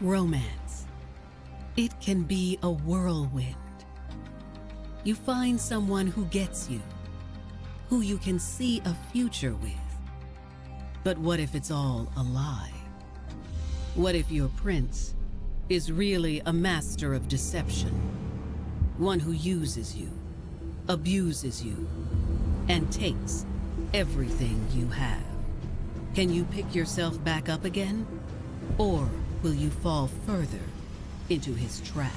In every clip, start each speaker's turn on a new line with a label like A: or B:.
A: Romance. It can be a whirlwind. You find someone who gets you, who you can see a future with. But what if it's all a lie? What if your prince is really a master of deception? One who uses you, abuses you, and takes everything you have. Can you pick yourself back up again? Or will you fall further into his trap?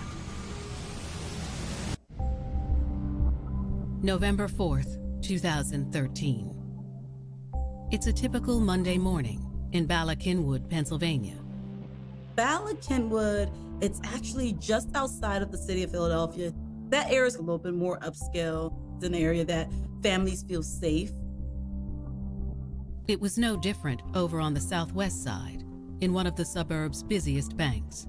A: November 4th, 2013. It's a typical Monday morning in Bala Cynwyd, Pennsylvania.
B: Bala Cynwyd, it's actually just outside of the city of Philadelphia. That area is a little bit more upscale. It's an area that families feel safe.
A: It was no different over on the southwest side, in one of the suburb's busiest banks.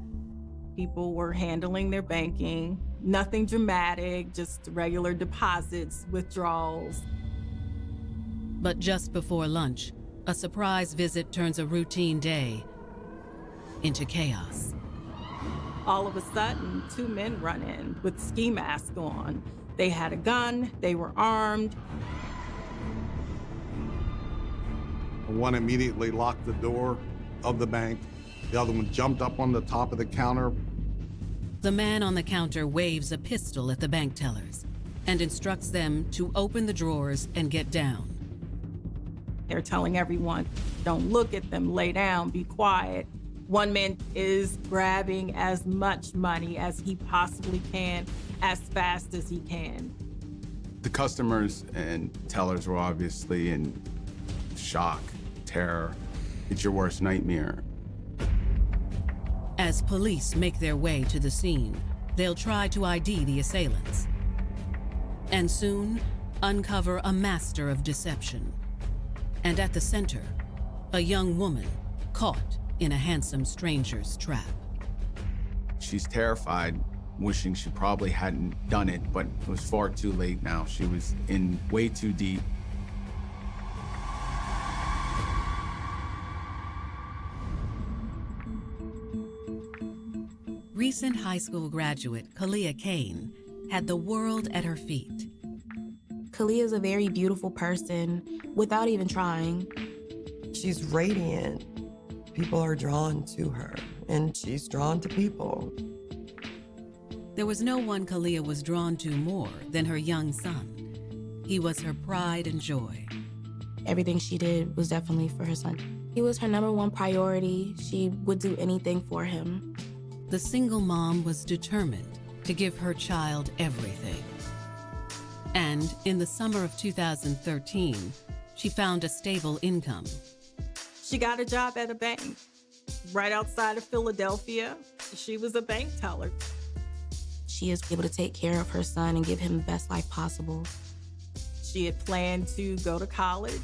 C: People were handling their banking, nothing dramatic, just regular deposits, withdrawals.
A: But just before lunch, a surprise visit turns a routine day into chaos.
C: All of a sudden, two men run in with ski masks on. They had a gun, they were armed.
D: One immediately locked the door of the bank. The other one jumped up on the top of the counter.
A: The man on the counter waves a pistol at the bank tellers and instructs them to open the drawers and get down.
C: They're telling everyone, don't look at them, lay down, be quiet. One man is grabbing as much money as he possibly can, as fast as he can.
E: The customers and tellers were obviously in shock, terror. It's your worst nightmare.
A: As police make their way to the scene, they'll try to ID the assailants. And soon, uncover a master of deception. And at the center, a young woman caught in a handsome stranger's trap.
E: She's terrified, wishing she probably hadn't done it, but it was far too late now. She was in way too deep.
A: Recent high school graduate Kalia Kane had the world at her feet.
F: Kalia is a very beautiful person without even trying.
G: She's radiant. People are drawn to her, and she's drawn to people.
A: There was no one Kalia was drawn to more than her young son. He was her pride and joy.
F: Everything she did was definitely for her son. He was her #1 priority. She would do anything for him.
A: The single mom was determined to give her child everything. And in the summer of 2013, she found a stable income.
C: She got a job at a bank right outside of Philadelphia. She was a bank teller.
F: She is able to take care of her son and give him the best life possible.
C: She had planned to go to college,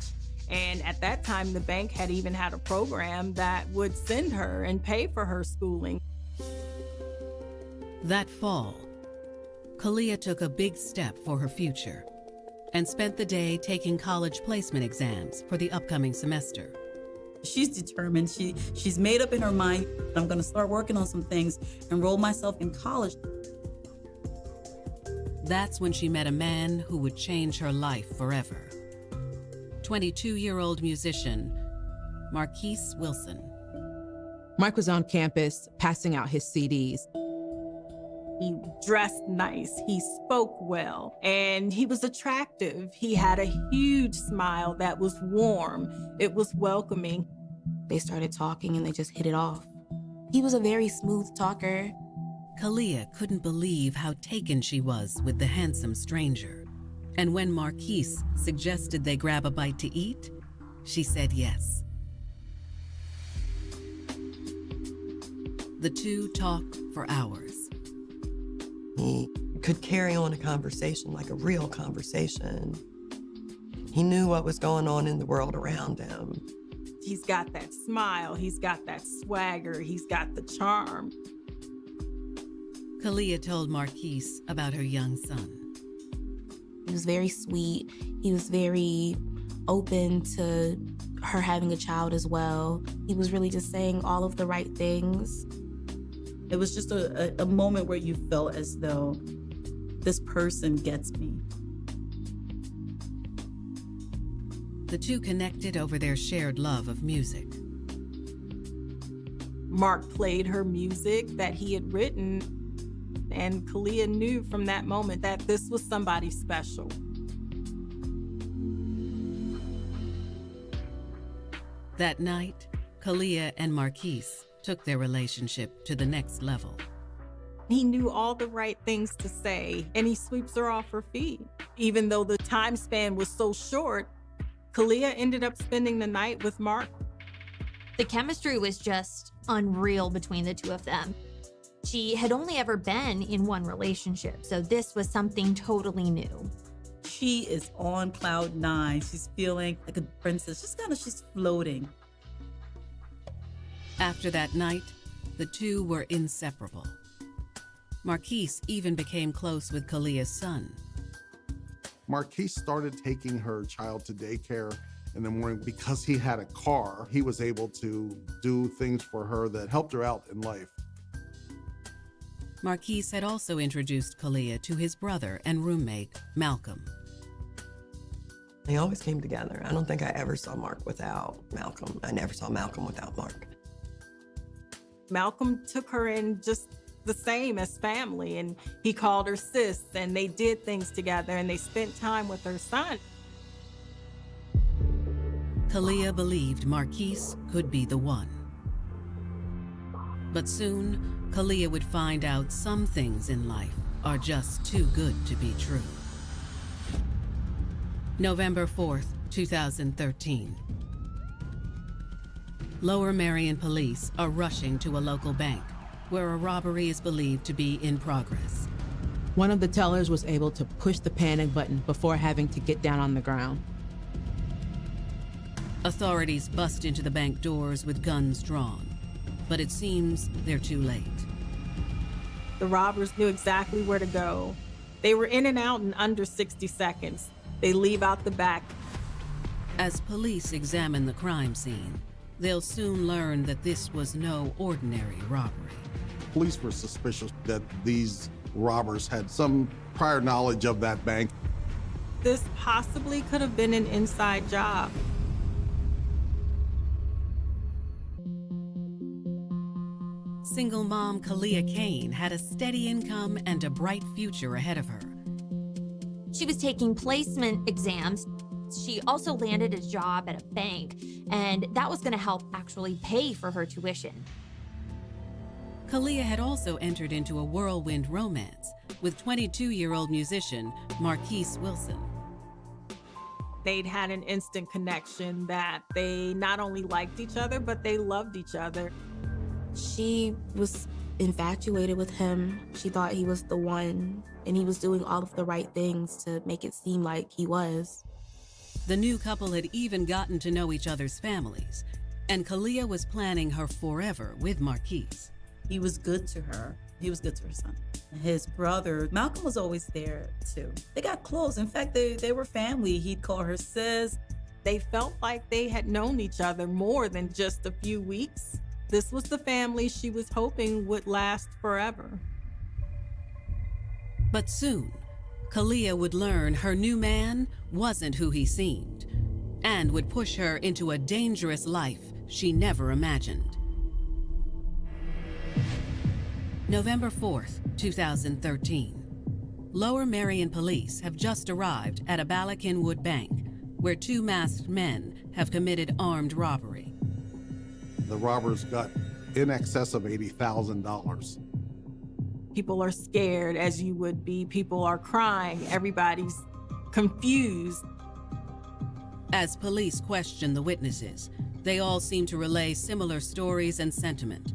C: and at that time, the bank had even had a program that would send her and pay for her schooling.
A: That fall, Kalia took a big step for her future and spent the day taking college placement exams for the upcoming semester.
B: She's determined. She's made up in her mind, I'm going to start working on some things, enroll myself in college.
A: That's when she met a man who would change her life forever. 22-year-old musician, Marquise Wilson.
H: Mike was on campus passing out his CDs.
C: He dressed nice, he spoke well, and he was attractive. He had a huge smile that was warm. It was welcoming.
F: They started talking and they just hit it off. He was a very smooth talker.
A: Kalia couldn't believe how taken she was with the handsome stranger. And when Marquise suggested they grab a bite to eat, she said yes. The two talked for hours.
G: He could carry on a conversation like a real conversation. He knew what was going on in the world around him.
C: He's got that smile, he's got that swagger, he's got the charm.
A: Kalia told Marquise about her young son.
F: He was very sweet. He was very open to her having a child as well. He was really just saying all of the right things.
B: It was just a moment where you felt as though this person gets me.
A: The two connected over their shared love of music.
C: Mark played her music that he had written, and Kalia knew from that moment that this was somebody special.
A: That night, Kalia and Marquise took their relationship to the next level.
C: He knew all the right things to say, and he sweeps her off her feet. Even though the time span was so short, Kalia ended up spending the night with Mark.
I: The chemistry was just unreal between the two of them. She had only ever been in one relationship, so this was something totally new.
B: She is on cloud nine. She's feeling like a princess. She's floating.
A: After that night, the two were inseparable. Marquise even became close with Kalia's son.
D: Marquise started taking her child to daycare in the morning. Because he had a car, he was able to do things for her that helped her out in life.
A: Marquise had also introduced Kalia to his brother and roommate, Malcolm.
G: They always came together. I don't think I ever saw Mark without Malcolm. I never saw Malcolm without Mark.
C: Malcolm took her in just the same as family, and he called her sis, and they did things together, and they spent time with her son.
A: Kalia believed Marquise could be the one. But soon, Kalia would find out some things in life are just too good to be true. November 4th, 2013. Lower Merion police are rushing to a local bank where a robbery is believed to be in progress.
H: One of the tellers was able to push the panic button before having to get down on the ground.
A: Authorities bust into the bank doors with guns drawn, but it seems they're too late.
C: The robbers knew exactly where to go. They were in and out in under 60 seconds. They leave out the back.
A: As police examine the crime scene, they'll soon learn that this was no ordinary robbery.
D: Police were suspicious that these robbers had some prior knowledge of that bank.
C: This possibly could have been an inside job.
A: Single mom Kalia Kane had a steady income and a bright future ahead of her.
I: She was taking placement exams. She also landed a job at a bank, and that was going to help actually pay for her tuition.
A: Kalia had also entered into a whirlwind romance with 22-year-old musician Marquise Wilson.
C: They'd had an instant connection that they not only liked each other, but they loved each other.
F: She was infatuated with him. She thought he was the one, and he was doing all of the right things to make it seem like he was.
A: The new couple had even gotten to know each other's families, and Kalia was planning her forever with Marquise.
B: He was good to her. He was good to her son. His brother, Malcolm, was always there too. They got close. In fact, they were family. He'd call her sis.
C: They felt like they had known each other more than just a few weeks. This was the family she was hoping would last forever.
A: But soon, Kalia would learn her new man wasn't who he seemed, and would push her into a dangerous life she never imagined. November 4th, 2013. Lower Merion police have just arrived at a Bala Cynwyd bank where two masked men have committed armed robbery.
D: The robbers got in excess of $80,000.
C: People are scared, as you would be. People are crying. Everybody's confused.
A: As police question the witnesses, they all seem to relay similar stories and sentiment,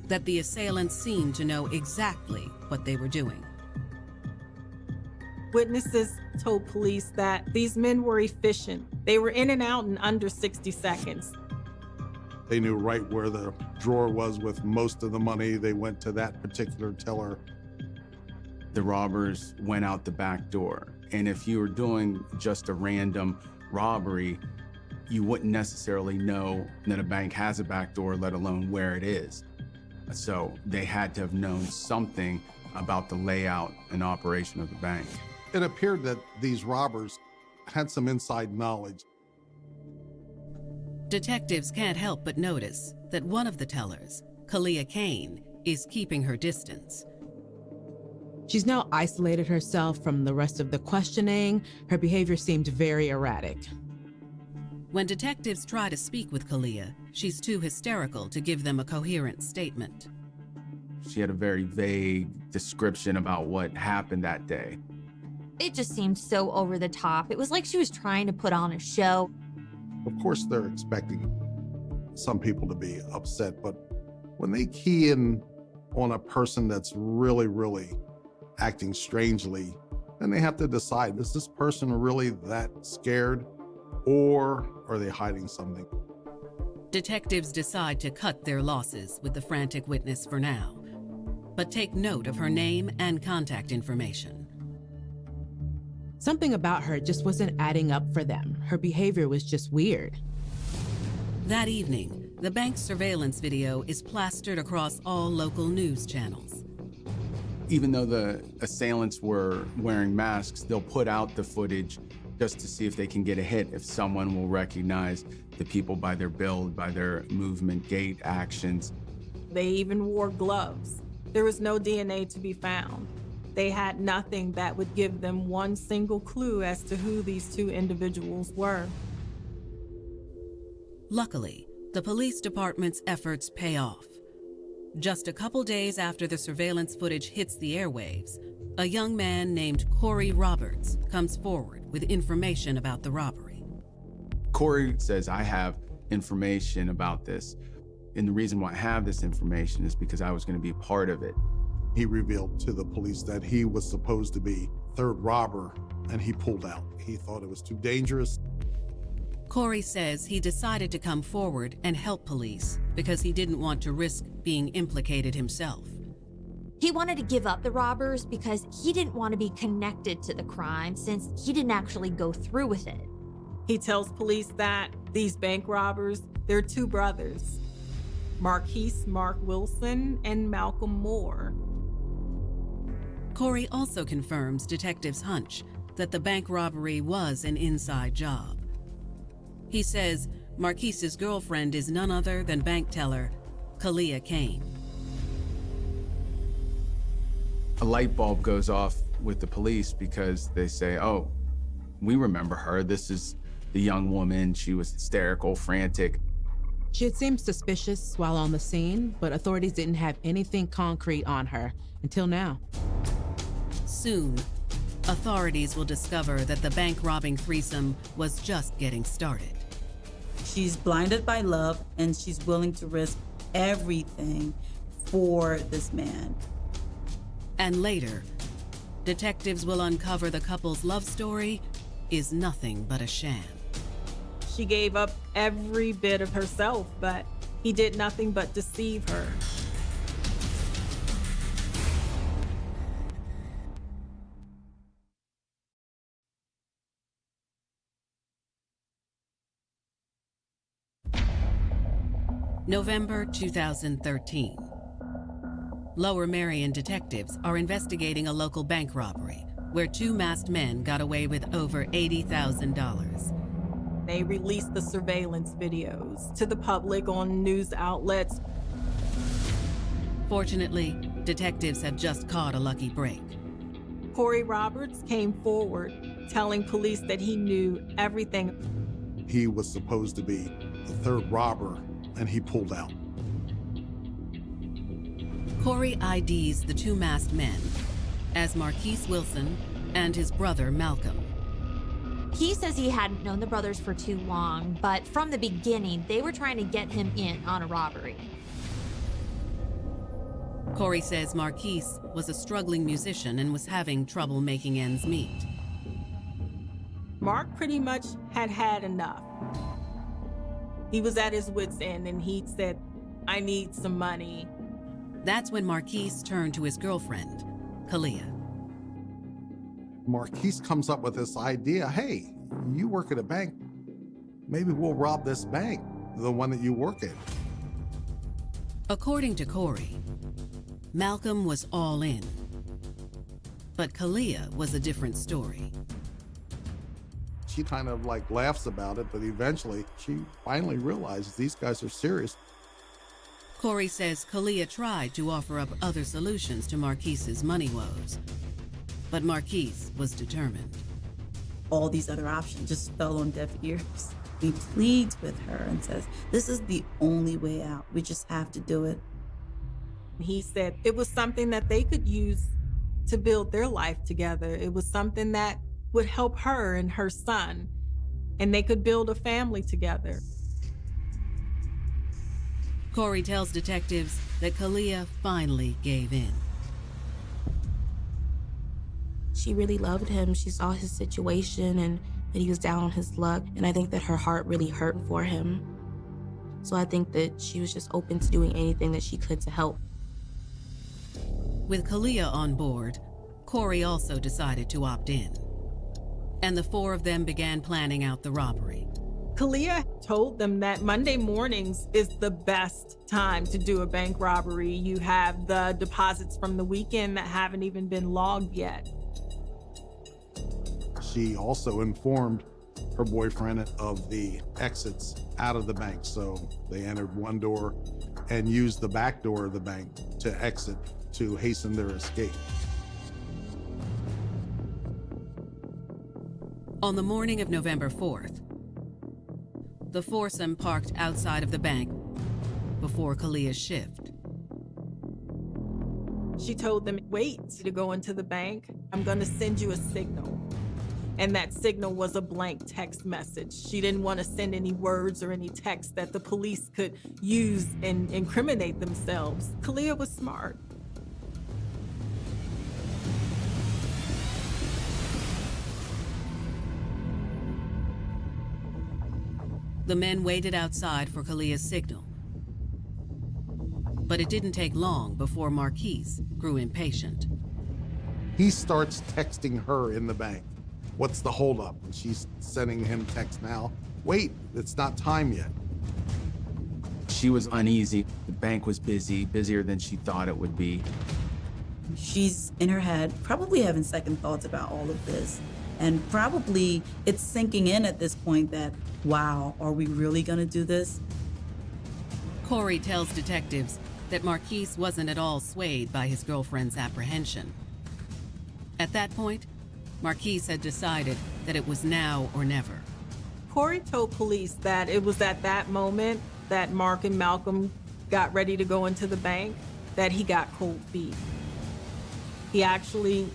A: that the assailants seemed to know exactly what they were doing.
C: Witnesses told police that these men were efficient. They were in and out in under 60 seconds.
D: They knew right where the drawer was with most of the money. They went to that particular teller.
E: The robbers went out the back door. And if you were doing just a random robbery, you wouldn't necessarily know that a bank has a back door, let alone where it is. So they had to have known something about the layout and operation of the bank.
D: It appeared that these robbers had some inside knowledge.
A: Detectives can't help but notice that one of the tellers, Kalia Kane, is keeping her distance.
H: She's now isolated herself from the rest of the questioning. Her behavior seemed very erratic.
A: When detectives try to speak with Kalia, she's too hysterical to give them a coherent statement.
E: She had a very vague description about what happened that day.
I: It just seemed so over the top. It was like she was trying to put on a show.
D: Of course, they're expecting some people to be upset, but when they key in on a person that's really acting strangely, then they have to decide, is this person really that scared, or are they hiding something?
A: Detectives decide to cut their losses with the frantic witness for now, but take note of her name and contact information.
H: Something about her just wasn't adding up for them. Her behavior was just weird.
A: That evening, the bank's surveillance video is plastered across all local news channels.
E: Even though the assailants were wearing masks, they'll put out the footage just to see if they can get a hit, if someone will recognize the people by their build, by their movement, gait, actions.
C: They even wore gloves. There was no DNA to be found. They had nothing that would give them one single clue as to who these two individuals were.
A: Luckily, the police department's efforts pay off. Just a couple days after the surveillance footage hits the airwaves, a young man named Corey Roberts comes forward with information about the robbery.
E: Corey says, I have information about this. And the reason why I have this information is because I was going to be part of it.
D: He revealed to the police that he was supposed to be third robber, and he pulled out. He thought it was too dangerous.
A: Corey says he decided to come forward and help police because he didn't want to risk being implicated himself.
I: He wanted to give up the robbers because he didn't want to be connected to the crime since he didn't actually go through with it.
C: He tells police that these bank robbers, they're two brothers, Marquise Mark Wilson and Malcolm Moore.
A: Corey also confirms detectives' hunch that the bank robbery was an inside job. He says Marquise's girlfriend is none other than bank teller Kalia Kane.
E: A light bulb goes off with the police because they say, oh, we remember her. This is the young woman. She was hysterical, frantic.
H: She had seemed suspicious while on the scene, but authorities didn't have anything concrete on her until now.
A: Soon, authorities will discover that the bank robbing threesome was just getting started.
B: She's blinded by love, and she's willing to risk everything for this man.
A: And later, detectives will uncover the couple's love story is nothing but a sham.
C: She gave up every bit of herself, but he did nothing but deceive her.
A: November 2013. Lower Merion detectives are investigating a local bank robbery where two masked men got away with over $80,000.
C: They released the surveillance videos to the public on news outlets.
A: Fortunately, detectives have just caught a lucky break.
C: Corey Roberts came forward, telling police that he knew everything.
D: He was supposed to be the third robber, and he pulled out.
A: Corey IDs the two masked men as Marquise Wilson and his brother Malcolm.
I: He says he hadn't known the brothers for too long, but from the beginning, they were trying to get him in on a robbery.
A: Corey says Marquise was a struggling musician and was having trouble making ends meet.
C: Mark pretty much had enough. He was at his wit's end, and he said, I need some money.
A: That's when Marquise turned to his girlfriend, Kalia.
D: Marquise comes up with this idea, hey, you work at a bank, maybe we'll rob this bank, the one that you work at.
A: According to Corey, Malcolm was all in. But Kalia was a different story.
D: She kind of like laughs about it, but eventually she finally realizes these guys are serious.
A: Corey says Kalia tried to offer up other solutions to Marquise's money woes, but Marquise was determined.
B: All these other options just fell on deaf ears. He pleads with her and says, this is the only way out. We just have to do it.
C: He said it was something that they could use to build their life together. It was something that would help her and her son, and they could build a family together.
A: Corey tells detectives that Kalia finally gave in.
F: She really loved him. She saw his situation and that he was down on his luck. And I think that her heart really hurt for him. So I think that she was just open to doing anything that she could to help.
A: With Kalia on board, Corey also decided to opt in. And the four of them began planning out the robbery.
C: Kalia told them that Monday mornings is the best time to do a bank robbery. You have the deposits from the weekend that haven't even been logged yet.
D: She also informed her boyfriend of the exits out of the bank. So they entered one door and used the back door of the bank to exit to hasten their escape.
A: On the morning of November 4th, the foursome parked outside of the bank before Kalia's shift.
C: She told them, wait to go into the bank. I'm going to send you a signal. And that signal was a blank text message. She didn't want to send any words or any text that the police could use and incriminate themselves. Kalia was smart.
A: The men waited outside for Kalia's signal. But it didn't take long before Marquise grew impatient.
D: He starts texting her in the bank. What's the holdup? And she's sending him text now. Wait, it's not time yet.
E: She was uneasy. The bank was busy, busier than she thought it would be.
B: She's in her head, probably having second thoughts about all of this. And probably it's sinking in at this point that, wow, are we really gonna do this?
A: Corey tells detectives that Marquise wasn't at all swayed by his girlfriend's apprehension. At that point, Marquise had decided that it was now or never.
C: Corey told police that it was at that moment that Mark and Malcolm got ready to go into the bank that he got cold feet. He actually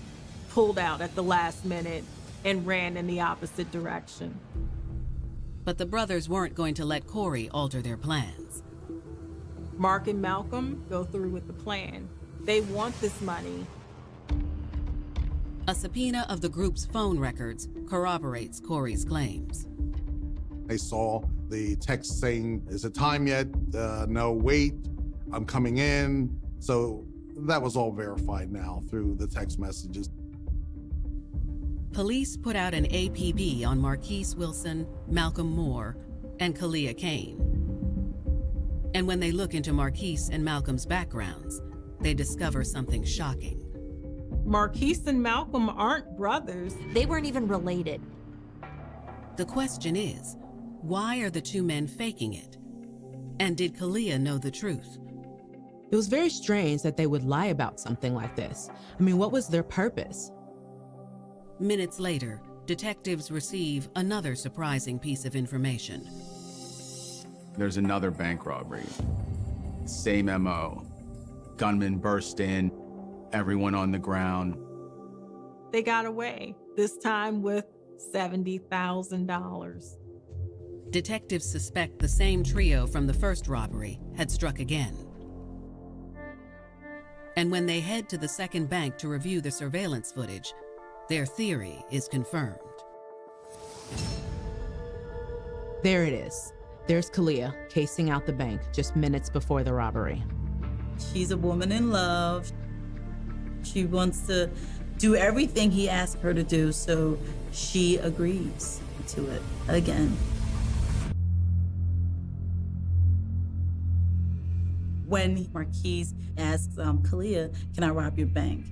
C: pulled out at the last minute and ran in the opposite direction.
A: But the brothers weren't going to let Corey alter their plans.
C: Mark and Malcolm go through with the plan. They want this money.
A: A subpoena of the group's phone records corroborates Corey's claims.
D: They saw the text saying, is it time yet? No, wait, I'm coming in. So that was all verified now through the text messages.
A: Police put out an APB on Marquise Wilson, Malcolm Moore, and Kalia Kane. And when they look into Marquise and Malcolm's backgrounds, they discover something shocking.
C: Marquise and Malcolm aren't brothers.
I: They weren't even related.
A: The question is, why are the two men faking it? And did Kalia know the truth?
H: It was very strange that they would lie about something like this. I mean, what was their purpose?
A: Minutes later, detectives receive another surprising piece of information.
E: There's another bank robbery. Same MO. Gunman burst in, everyone on the ground.
C: They got away, this time with $70,000.
A: Detectives suspect the same trio from the first robbery had struck again. And when they head to the second bank to review the surveillance footage, their theory is confirmed.
H: There it is. There's Kalia casing out the bank just minutes before the robbery.
B: She's a woman in love. She wants to do everything he asked her to do, so she agrees to it again. when Marquise asks Kalia, "Can I rob your bank?"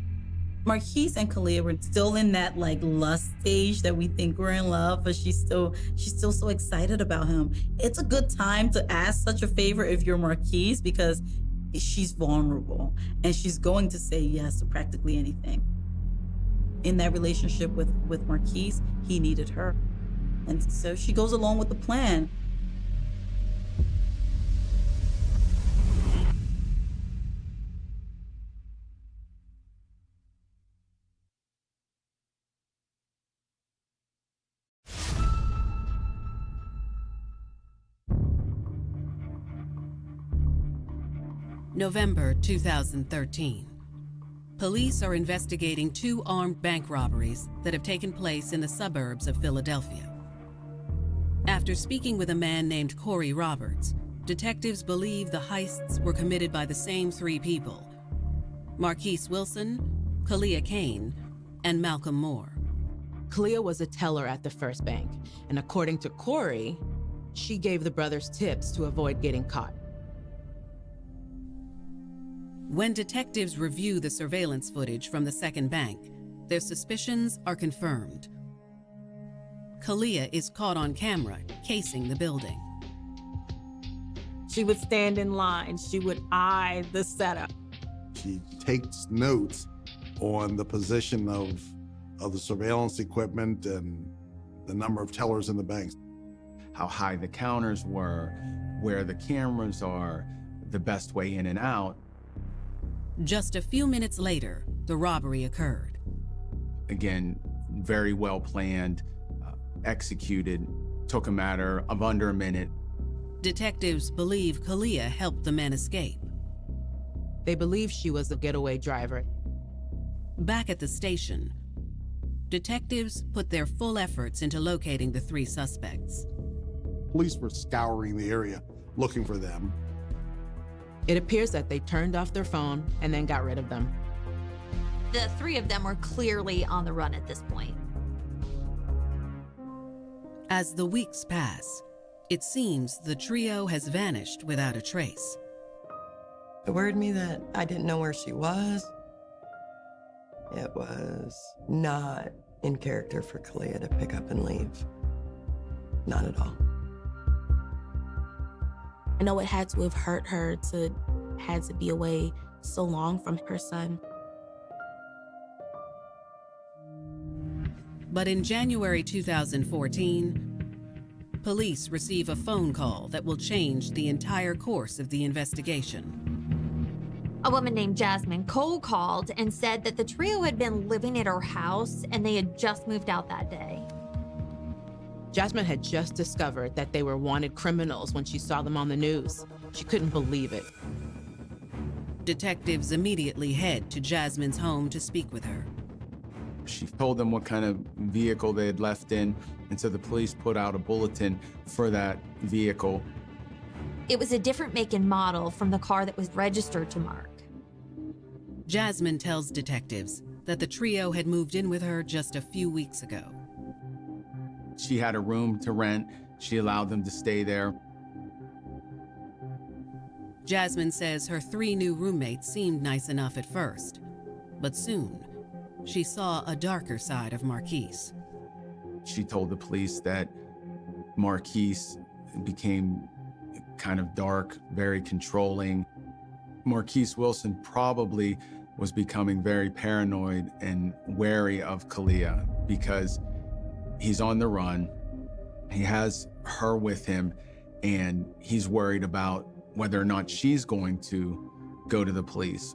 B: Marquise and Kalia were still in that like lust stage that we think we're in love, but she's still so excited about him. It's a good time to ask such a favor if you're Marquise, because she's vulnerable and she's going to say yes to practically anything. In that relationship with Marquise, he needed her. And so she goes along with the plan.
A: November 2013. Police are investigating 2 armed bank robberies that have taken place in the suburbs of Philadelphia. After speaking with a man named Corey Roberts, detectives believe the heists were committed by the same 3 people: Marquise Wilson, Kalia Kane, and Malcolm Moore.
H: Kalia was a teller at the first bank, and according to Corey, she gave the brothers tips to avoid getting caught.
A: When detectives review the surveillance footage from the second bank, their suspicions are confirmed. Kalia is caught on camera casing the building.
C: She would stand in line. She would eye the setup.
D: She takes notes on the position of the surveillance equipment and the number of tellers in the banks.
E: How high the counters were, where the cameras are, the best way in and out.
A: Just a few minutes later, the robbery occurred.
E: Again, very well planned, executed, took a matter of under a minute.
A: Detectives believe Kalia helped the men escape.
H: They believe she was the getaway driver.
A: Back at the station, detectives put their full efforts into locating the 3 suspects.
D: Police were scouring the area looking for them.
H: It appears that they turned off their phone and then got rid of them.
I: The 3 of them were clearly on the run at this point.
A: As the weeks pass, it seems the trio has vanished without a trace.
G: It worried me that I didn't know where she was. It was not in character for Kalia to pick up and leave. Not at all.
F: I know it had to have hurt her to be away so long from her son.
A: But in January 2014, police receive a phone call that will change the entire course of the investigation.
I: A woman named Jasmine Cole called and said that the trio had been living at her house and they had just moved out that day.
H: Jasmine had just discovered that they were wanted criminals when she saw them on the news. She couldn't believe it.
A: Detectives immediately head to Jasmine's home to speak with her.
E: She told them what kind of vehicle they had left in, and so the police put out a bulletin for that vehicle.
I: It was a different make and model from the car that was registered to Mark.
A: Jasmine tells detectives that the trio had moved in with her just a few weeks ago.
E: She had a room to rent. She allowed them to stay there.
A: Jasmine says her 3 new roommates seemed nice enough at first, but soon she saw a darker side of Marquise.
E: She told the police that Marquise became kind of dark, very controlling. Marquise Wilson probably was becoming very paranoid and wary of Kalia because he's on the run. He has her with him, and he's worried about whether or not she's going to go to the police.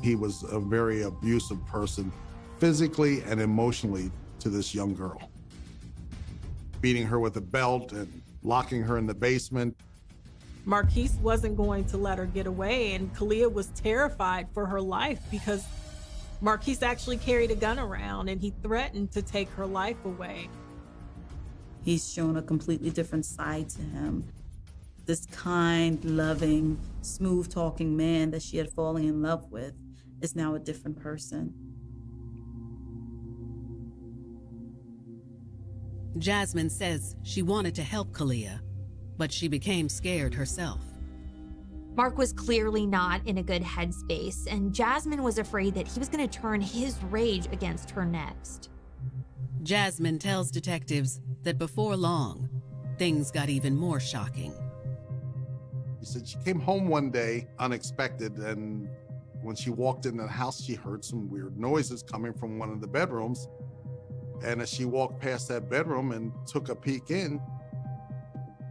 D: He was a very abusive person, physically and emotionally, to this young girl. Beating her with a belt and locking her in the basement.
C: Marquise wasn't going to let her get away, and Kalia was terrified for her life because Marquise actually carried a gun around and he threatened to take her life away.
B: He's shown a completely different side to him. This kind, loving, smooth-talking man that she had fallen in love with is now a different person.
A: Jasmine says she wanted to help Kalia, but she became scared herself.
I: Mark was clearly not in a good headspace, and Jasmine was afraid that he was going to turn his rage against her next.
A: Jasmine tells detectives that before long, things got even more shocking.
D: She said she came home one day unexpected, and when she walked into the house, she heard some weird noises coming from one of the bedrooms. And as she walked past that bedroom and took a peek in,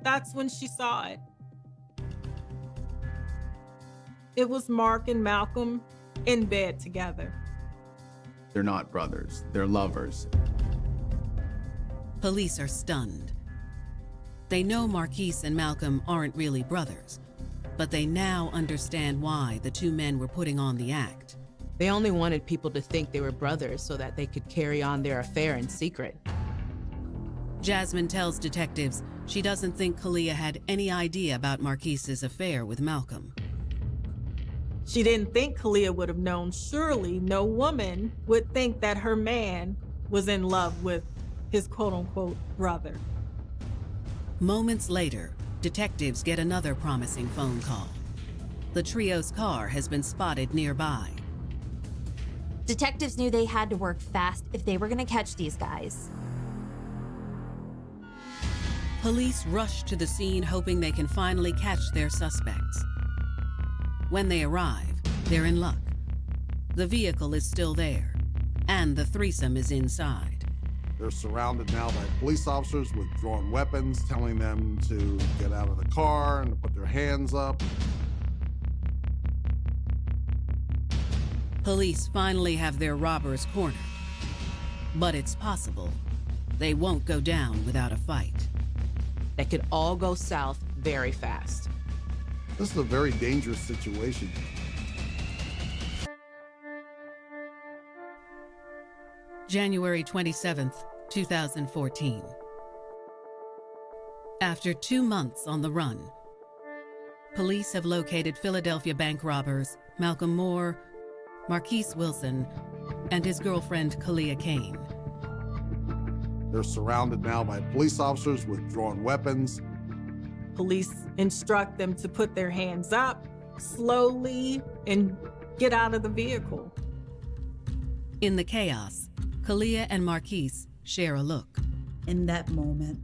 C: That's when she saw it. It was Mark and Malcolm in bed together.
E: They're not brothers, they're lovers.
A: Police are stunned. They know Marquise and Malcolm aren't really brothers, but they now understand why the two men were putting on the act.
H: They only wanted people to think they were brothers so that they could carry on their affair in secret.
A: Jasmine tells detectives she doesn't think Kalia had any idea about Marquise's affair with Malcolm.
C: She didn't think Kalia would have known. Surely no woman would think that her man was in love with his quote-unquote brother.
A: Moments later, detectives get another promising phone call. The trio's car has been spotted nearby.
I: Detectives knew they had to work fast if they were going to catch these guys.
A: Police rush to the scene hoping they can finally catch their suspects. When they arrive, they're in luck. The vehicle is still there, and the threesome is inside.
D: they're surrounded now by police officers with drawn weapons, telling them to get out of the car and to put their hands up.
A: Police finally have their robbers cornered. But it's possible they won't go down without a fight.
H: That could all go south very fast.
D: This is a very dangerous situation.
A: January 27th, 2014. After 2 months on the run, police have located Philadelphia bank robbers Malcolm Moore, Marquise Wilson, and his girlfriend Kalia Kane.
D: They're surrounded now by police officers with drawn weapons.
C: Police instruct them to put their hands up slowly and get out of the vehicle.
A: In the chaos, Kalia and Marquise share a look.
B: In that moment,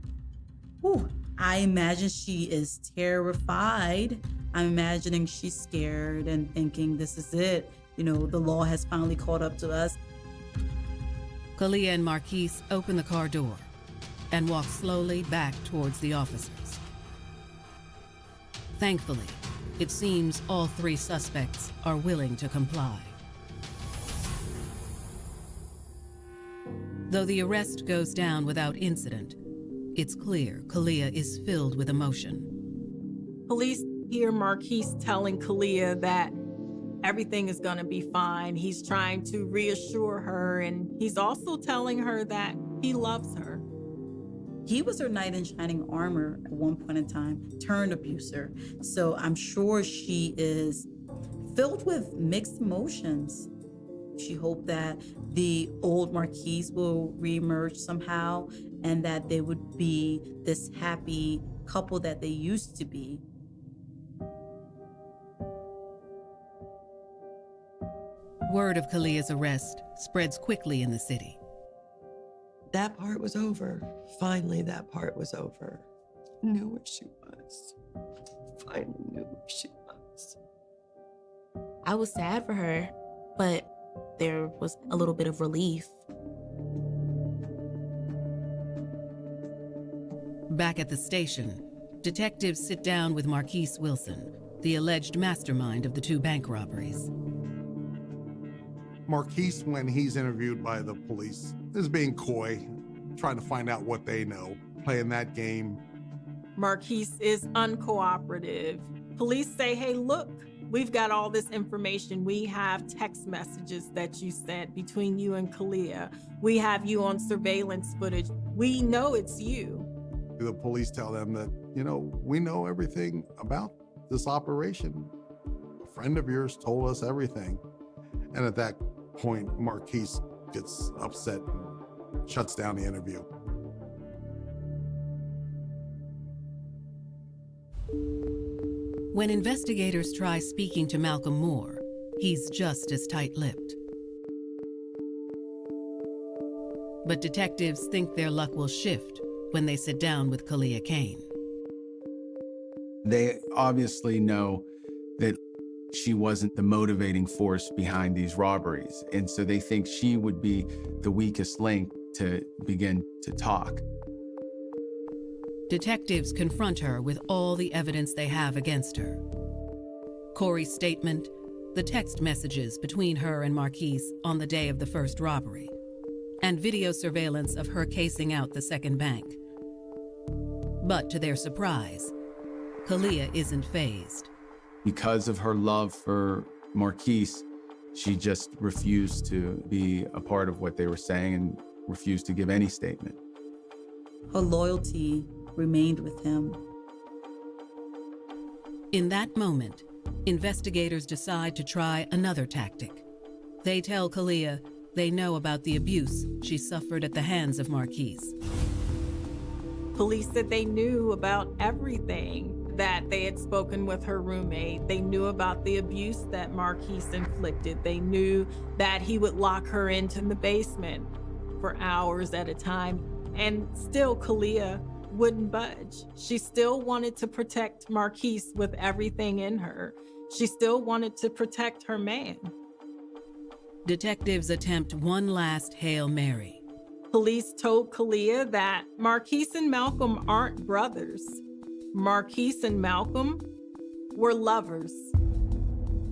B: whew, I imagine she is terrified. I'm imagining she's scared and thinking, this is it. You know, the law has finally caught up to us.
A: Kalia and Marquise open the car door and walk slowly back towards the officers. Thankfully, it seems all three suspects are willing to comply. Though the arrest goes down without incident, it's clear Kalia is filled with emotion.
C: Police hear Marquise telling Kalia that everything is going to be fine. He's trying to reassure her, and he's also telling her that he loves her.
B: He was her knight in shining armor at one point in time, turned abuser. So I'm sure she is filled with mixed emotions. She hoped that the old Marquise will reemerge somehow and that they would be this happy couple that they used to be.
A: Word of Kalia's arrest spreads quickly in the city.
G: That part was over. Finally, that part was over. Knew where she was. Finally knew where she was.
F: I was sad for her, but there was a little bit of relief.
A: Back at the station, detectives sit down with Marquise Wilson, the alleged mastermind of the two bank robberies.
D: Marquise, when he's interviewed by the police, is being coy, trying to find out what they know, playing that game.
C: Marquise is uncooperative. Police say, hey, look, we've got all this information. We have text messages that you sent between you and Kalia. We have you on surveillance footage. We know it's you.
D: The police tell them that, we know everything about this operation. A friend of yours told us everything. And at that point, Marquise gets upset and shuts down the interview.
A: When investigators try speaking to Malcolm Moore, he's just as tight-lipped. But detectives think their luck will shift when they sit down with Kalia Kane.
E: They obviously know that she wasn't the motivating force behind these robberies, and so they think she would be the weakest link to begin to talk.
A: Detectives confront her with all the evidence they have against her. Corey's statement, the text messages between her and Marquise on the day of the first robbery, and video surveillance of her casing out the second bank. But to their surprise, Kalia isn't fazed.
E: Because of her love for Marquise, she just refused to be a part of what they were saying and refused to give any statement.
B: Her loyalty remained with him.
A: In that moment, investigators decide to try another tactic. They tell Kalia they know about the abuse she suffered at the hands of Marquise.
C: Police said they knew about everything, that they had spoken with her roommate. They knew about the abuse that Marquise inflicted. They knew that he would lock her into the basement for hours at a time. And still, Kalia wouldn't budge. She still wanted to protect Marquise with everything in her. She still wanted to protect her man.
A: Detectives attempt one last Hail Mary.
C: Police told Kalia that Marquise and Malcolm aren't brothers. Marquise and Malcolm were lovers.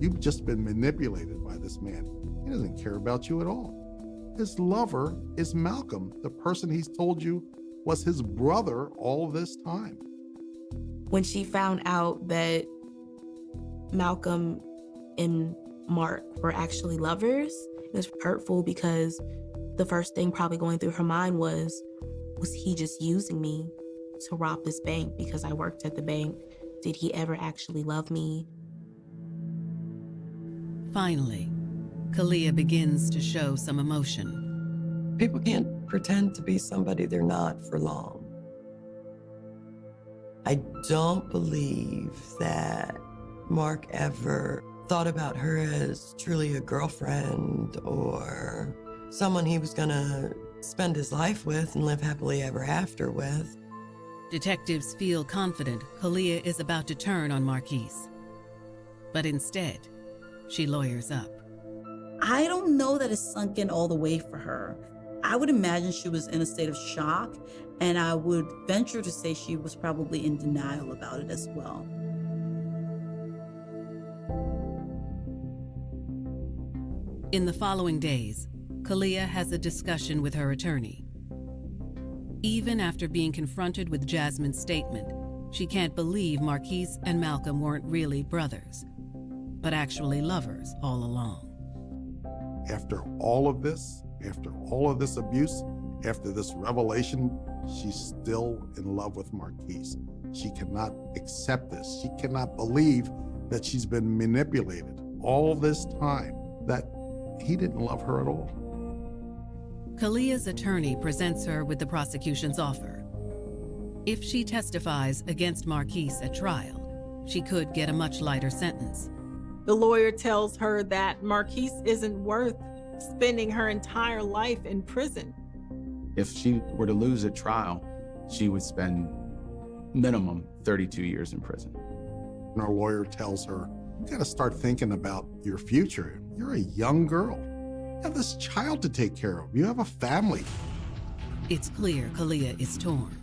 D: You've just been manipulated by this man. He doesn't care about you at all. His lover is Malcolm, the person he's told you was his brother all this time.
F: When she found out that Malcolm and Mark were actually lovers, it was hurtful because the first thing probably going through her mind was he just using me to rob this bank because I worked at the bank? Did he ever actually love me?
A: Finally, Kalia begins to show some emotion.
G: People can't pretend to be somebody they're not for long. I don't believe that Mark ever thought about her as truly a girlfriend or someone he was gonna spend his life with and live happily ever after with.
A: Detectives feel confident Kalia is about to turn on Marquise. But instead, she lawyers up.
B: I don't know that it's sunk in all the way for her. I would imagine she was in a state of shock, and I would venture to say she was probably in denial about it as well.
A: In the following days, Kalia has a discussion with her attorney. Even after being confronted with Jasmine's statement, she can't believe Marquise and Malcolm weren't really brothers, but actually lovers all along.
D: After all of this abuse, after this revelation, she's still in love with Marquise. She cannot accept this. She cannot believe that she's been manipulated all this time, that he didn't love her at all.
A: Kalia's attorney presents her with the prosecution's offer. If she testifies against Marquise at trial, she could get a much lighter sentence.
C: The lawyer tells her that Marquise isn't worth spending her entire life in prison.
E: If she were to lose at trial, she would spend minimum 32 years in prison.
D: And our lawyer tells her, you gotta start thinking about your future. You're a young girl. You have this child to take care of. You have a family.
A: It's clear Kalia is torn.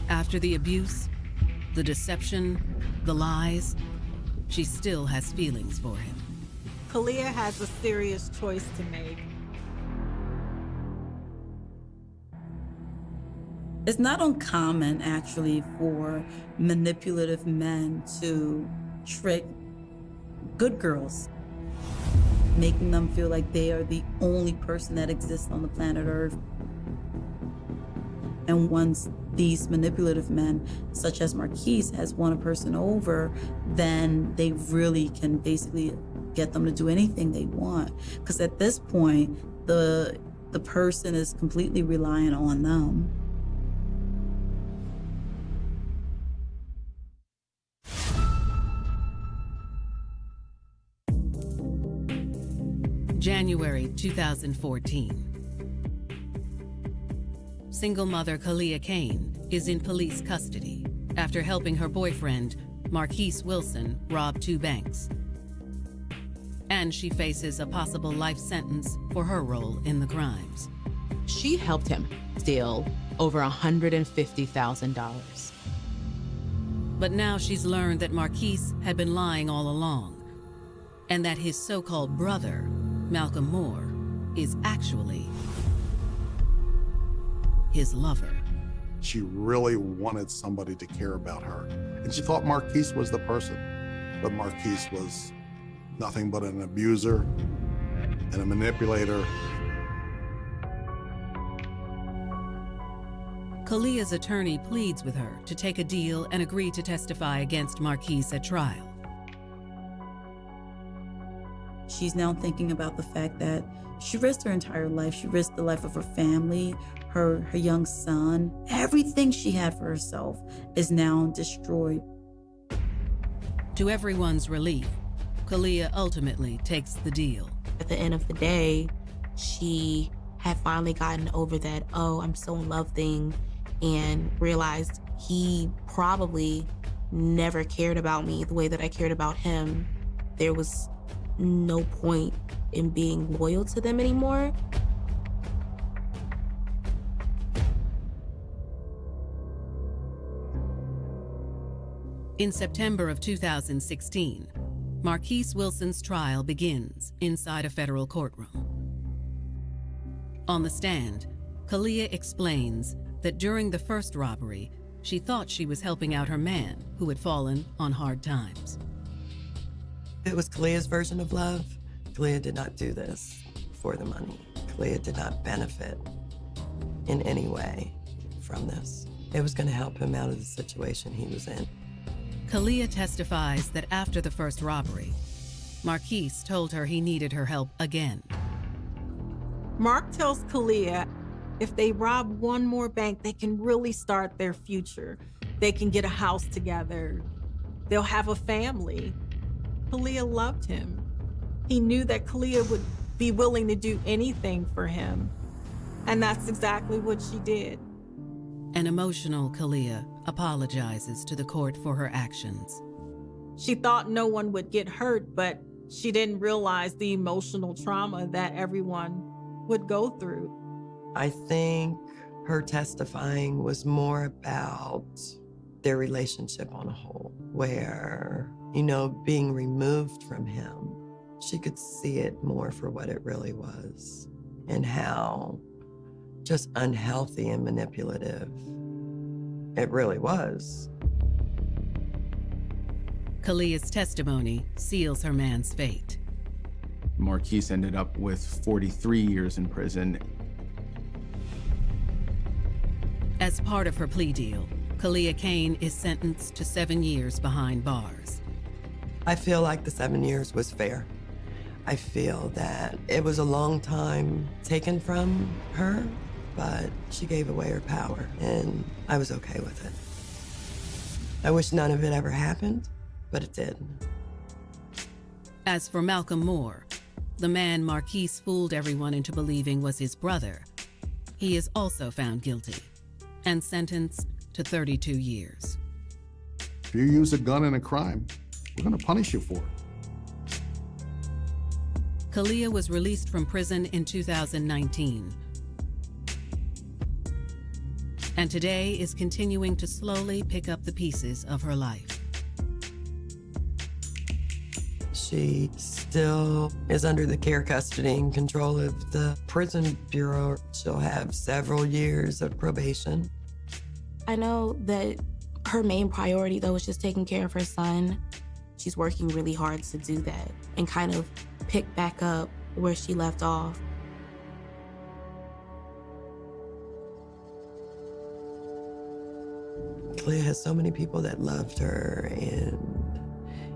A: After the abuse, the deception, the lies, she still has feelings for him.
C: Kalia has a serious choice to make.
B: It's not uncommon, actually, for manipulative men to trick good girls, making them feel like they are the only person that exists on the planet Earth. And once these manipulative men, such as Marquise, has won a person over, then they really can basically get them to do anything they want. Because at this point, the person is completely reliant on them.
A: January 2014. Single mother Kalia Kane is in police custody after helping her boyfriend, Marquise Wilson, rob 2 banks. And she faces a possible life sentence for her role in the crimes.
H: She helped him steal over $150,000.
A: But now she's learned that Marquise had been lying all along, and that his so-called brother, Malcolm Moore, is actually his lover.
D: She really wanted somebody to care about her. And she thought Marquise was the person. But Marquise was nothing but an abuser and a manipulator.
A: Kalia's attorney pleads with her to take a deal and agree to testify against Marquise at trial.
B: She's now thinking about the fact that she risked her entire life. She risked the life of her family, her young son. Everything she had for herself is now destroyed.
A: To everyone's relief, Kalia ultimately takes the deal.
F: At the end of the day, she had finally gotten over that, oh, I'm so in love thing, and realized he probably never cared about me the way that I cared about him. There was no point in being loyal to them anymore.
A: In September of 2016, Marquise Wilson's trial begins inside a federal courtroom. On the stand, Kalia explains that during the first robbery, she thought she was helping out her man who had fallen on hard times.
G: It was Kalia's version of love. Kalia did not do this for the money. Kalia did not benefit in any way from this. It was going to help him out of the situation he was in.
A: Kalia testifies that after the first robbery, Marquise told her he needed her help again.
C: Mark tells Kalia if they rob one more bank, they can really start their future. They can get a house together. They'll have a family. Kalia loved him. He knew that Kalia would be willing to do anything for him. And that's exactly what she did.
A: An emotional Kalia apologizes to the court for her actions.
C: She thought no one would get hurt, but she didn't realize the emotional trauma that everyone would go through.
G: I think her testifying was more about their relationship on a whole, where, being removed from him, she could see it more for what it really was and how just unhealthy and manipulative it really was.
A: Kalia's testimony seals her man's fate.
E: Marquise ended up with 43 years in prison.
A: As part of her plea deal, Kalia Kane is sentenced to 7 years behind bars.
G: I feel like the 7 years was fair. I feel that it was a long time taken from her, but she gave away her power, and I was okay with it. I wish none of it ever happened, but it did.
A: As for Malcolm Moore, the man Marquise fooled everyone into believing was his brother, he is also found guilty and sentenced to 32 years.
D: If you use a gun in a crime, we're going to punish you for it.
A: Kalia was released from prison in 2019, and today is continuing to slowly pick up the pieces of her life.
G: She still is under the care, custody, and control of the prison bureau. She'll have several years of probation.
F: I know that her main priority, though, is just taking care of her son. She's working really hard to do that and kind of pick back up where she left off.
G: Kalia has so many people that loved her and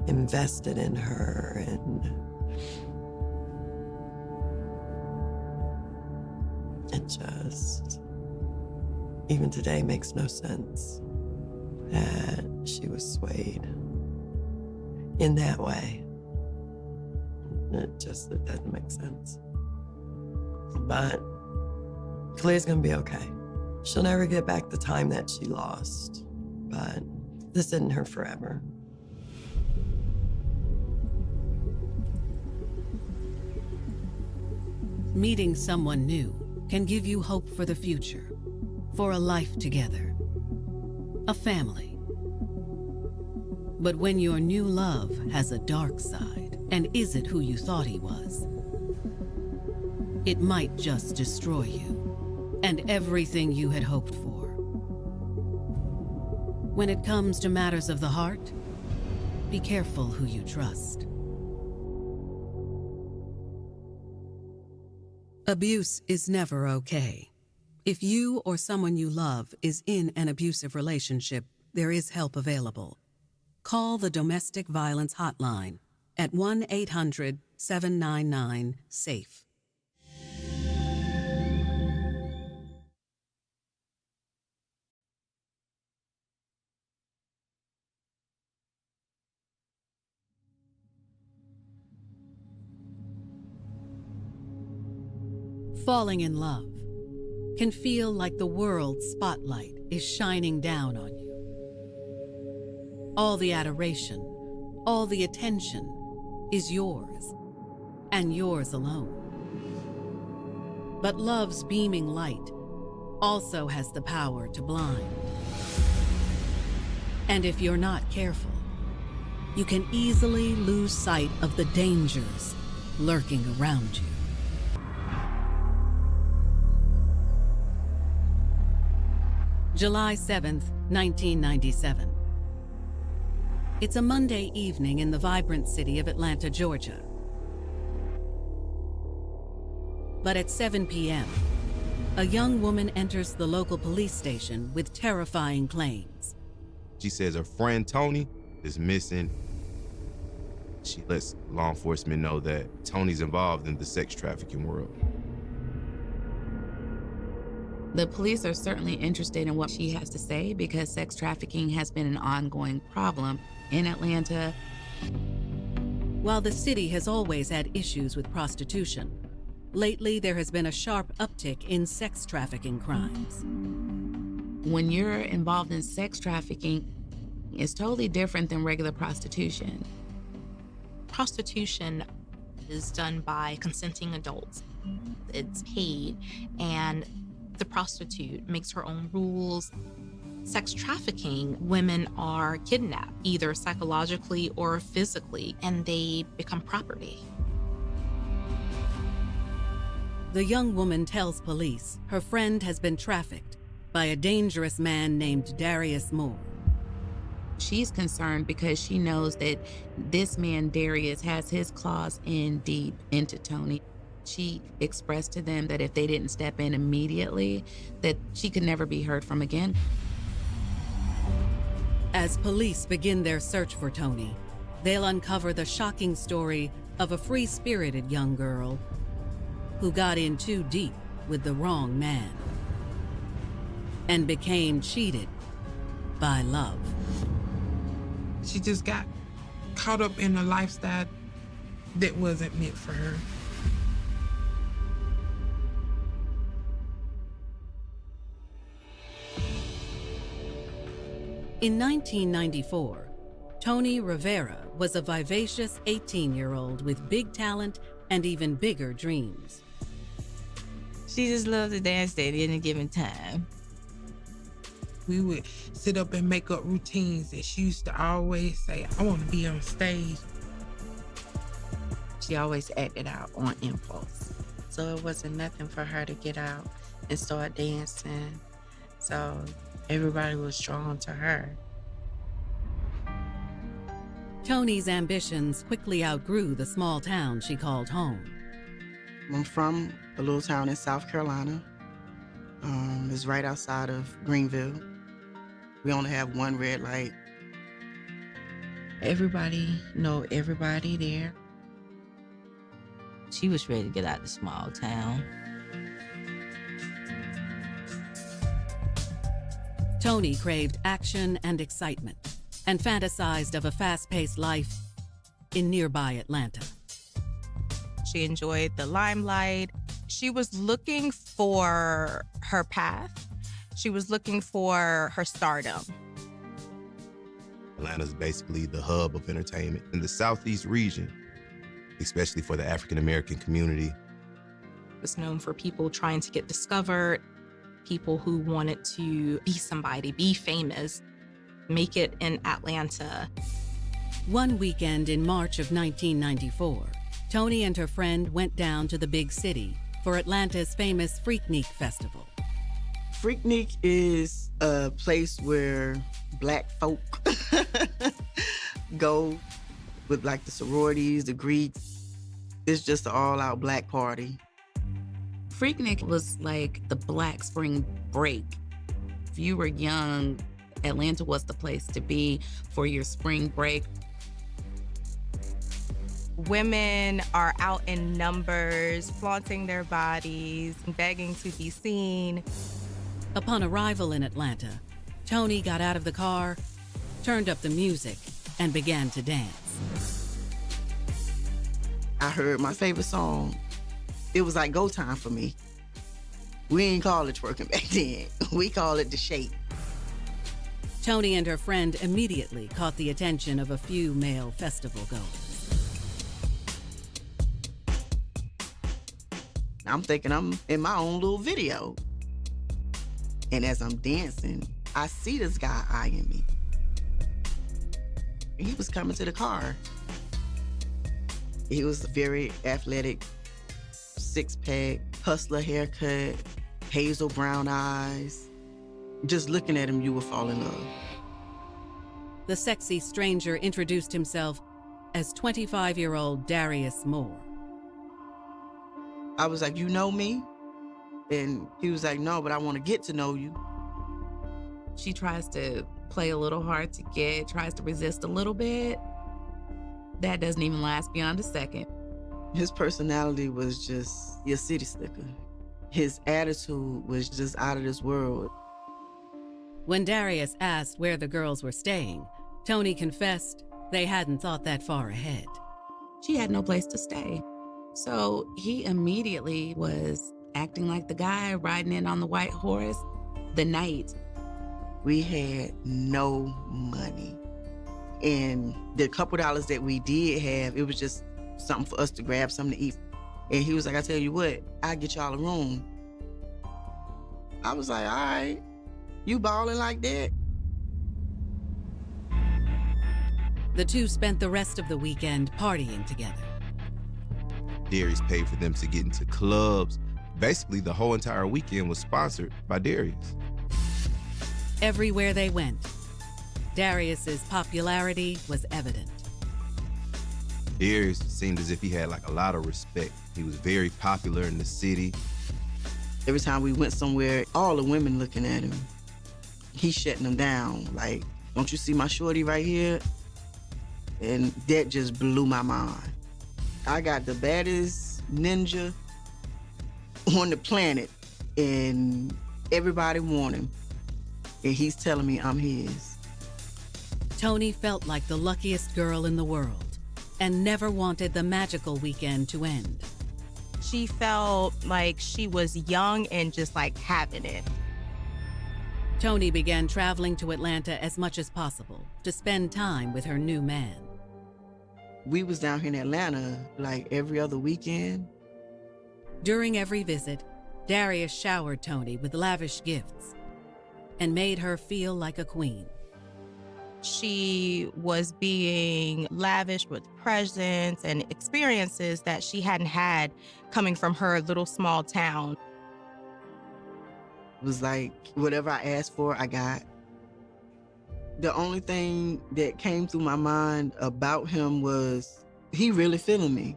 G: invested in her, and it just, even today, makes no sense that she was swayed in that way. It doesn't make sense. But Kalia's gonna be okay. She'll never get back the time that she lost, but this isn't her forever.
A: Meeting someone new can give you hope for the future, for a life together, a family. But when your new love has a dark side and isn't who you thought he was, it might just destroy you and everything you had hoped for. When it comes to matters of the heart, be careful who you trust. Abuse is never okay. If you or someone you love is in an abusive relationship, there is help available. Call the Domestic Violence Hotline at 1-800-799-SAFE. Falling in love can feel like the world's spotlight is shining down on you. All the adoration, all the attention is yours, and yours alone. But love's beaming light also has the power to blind. And if you're not careful, you can easily lose sight of the dangers lurking around you. July 7th, 1997. It's a Monday evening in the vibrant city of Atlanta, Georgia. But at 7 p.m., a young woman enters the local police station with terrifying claims.
J: She says her friend Tony is missing. She lets law enforcement know that Tony's involved in the sex trafficking world.
K: The police are certainly interested in what she has to say because sex trafficking has been an ongoing problem in Atlanta.
A: While the city has always had issues with prostitution, lately there has been a sharp uptick in sex trafficking crimes.
K: When you're involved in sex trafficking, it's totally different than regular prostitution.
F: Prostitution is done by consenting adults. It's paid, and the prostitute makes her own rules. Sex trafficking, women are kidnapped, either psychologically or physically, and they become property.
A: The young woman tells police her friend has been trafficked by a dangerous man named Darius Moore.
K: She's concerned because she knows that this man, Darius, has his claws in deep into Tony. She expressed to them that if they didn't step in immediately, that she could never be heard from again.
A: As police begin their search for Tony, they'll uncover the shocking story of a free-spirited young girl who got in too deep with the wrong man and became cheated by love.
L: She just got caught up in a lifestyle that wasn't meant for her.
A: In 1994, Tony Rivera was a vivacious 18-year-old with big talent and even bigger dreams.
M: She just loved to dance at any given time.
L: We would sit up and make up routines, and she used to always say, I want to be on stage.
M: She always acted out on impulse. So it wasn't nothing for her to get out and start dancing. So everybody was drawn to her.
A: Tony's ambitions quickly outgrew the small town she called home.
N: I'm from a little town in South Carolina. It's right outside of Greenville. We only have one red light.
M: Everybody know everybody there.
O: She was ready to get out of the small town.
A: Tony craved action and excitement and fantasized of a fast-paced life in nearby Atlanta.
C: She enjoyed the limelight.
P: She was looking for her path. She was looking for her stardom.
J: Atlanta's basically the hub of entertainment in the Southeast region, especially for the African American community.
P: It's known for people trying to get discovered, people who wanted to be somebody, be famous, make it in Atlanta.
A: One weekend in March of 1994, Toni and her friend went down to the big city for Atlanta's famous Freaknik Festival.
N: Freaknik is a place where Black folk go with like the sororities, the Greeks. It's just an all-out Black party.
K: Freaknik was like the Black spring break. If you were young, Atlanta was the place to be for your spring break.
P: Women are out in numbers, flaunting their bodies, begging to be seen.
A: Upon arrival in Atlanta, Toni got out of the car, turned up the music, and began to dance.
N: I heard my favorite song. It was like go time for me. We ain't call it twerking back then. We call it the shake.
A: Toni and her friend immediately caught the attention of a few male festival goers.
N: I'm thinking I'm in my own little video. And as I'm dancing, I see this guy eyeing me. He was coming to the car. He was very athletic, six-pack, hustler haircut, hazel brown eyes. Just looking at him, you would fall in love.
A: The sexy stranger introduced himself as 25-year-old Darius Moore.
N: I was like, you know me? And he was like, no, but I want to get to know you.
K: She tries to play a little hard to get, tries to resist a little bit. That doesn't even last beyond a second.
N: His personality was just your city slicker. His attitude was just out of this world.
A: When Darius asked where the girls were staying, Toni confessed they hadn't thought that far ahead.
K: She had no place to stay. So he immediately was acting like the guy riding in on the white horse the night.
N: We had no money. And the couple dollars that we did have, it was just something for us to grab something to eat. And he was like, I tell you what, I'll get y'all a room. I was like, all right, you balling like that?
A: The two spent the rest of the weekend partying together.
J: Darius paid for them to get into clubs. Basically, the whole entire weekend was sponsored by Darius.
A: Everywhere they went, Darius's popularity was evident.
J: Darius seemed as if he had like a lot of respect. He was very popular in the city.
N: Every time we went somewhere, all the women looking at him. He's shutting them down. Like, don't you see my shorty right here? And that just blew my mind. I got the baddest ninja on the planet, and everybody want him. And he's telling me I'm his.
A: Toni felt like the luckiest girl in the world and never wanted the magical weekend to end.
P: She felt like she was young and just like having it.
A: Toni began traveling to Atlanta as much as possible to spend time with her new man.
N: We was down here in Atlanta like every other weekend.
A: During every visit, Darius showered Toni with lavish gifts and made her feel like a queen.
P: She was being lavish with presents and experiences that she hadn't had coming from her little small town.
N: It was like whatever I asked for, I got. The only thing that came through my mind about him was he really feeling me.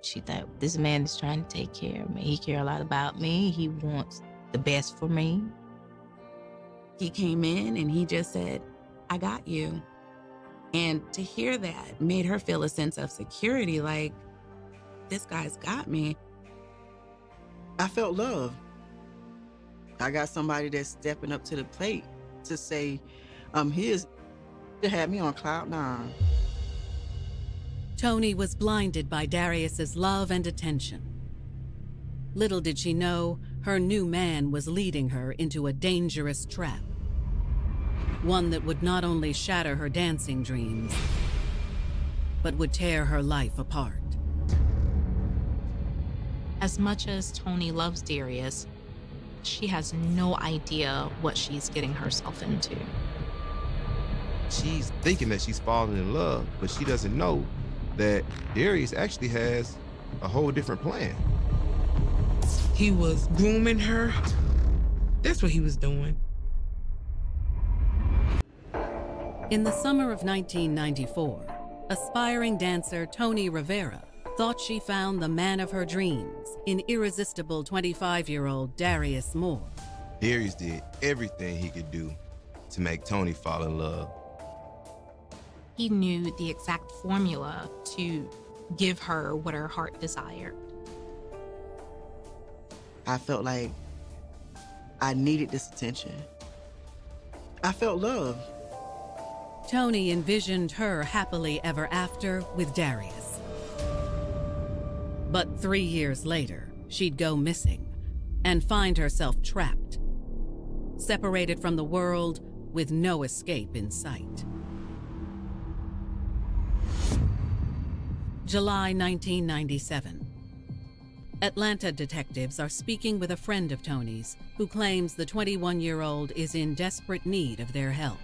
O: She thought, this man is trying to take care of me. He cares a lot about me. He wants the best for me.
K: He came in and he just said, I got you. And to hear that made her feel a sense of security, like, this guy's got me.
N: I felt love. I got somebody that's stepping up to the plate to say, I'm his. To have me on cloud nine.
A: Toni was blinded by Darius's love and attention. Little did she know, her new man was leading her into a dangerous trap. One that would not only shatter her dancing dreams, but would tear her life apart.
P: As much as Tony loves Darius, she has no idea what she's getting herself into.
J: She's thinking that she's falling in love, but she doesn't know that Darius actually has a whole different plan.
L: He was grooming her. That's what he was doing.
A: In the summer of 1994, aspiring dancer Tony Rivera thought she found the man of her dreams in irresistible 25-year-old Darius Moore.
J: Darius did everything he could do to make Tony fall in love.
P: He knew the exact formula to give her what her heart desired.
N: I felt like I needed this attention. I felt love.
A: Tony envisioned her happily ever after with Darius. But 3 years later, she'd go missing and find herself trapped, separated from the world with no escape in sight. July 1997. Atlanta detectives are speaking with a friend of Tony's who claims the 21-year-old is in desperate need of their help.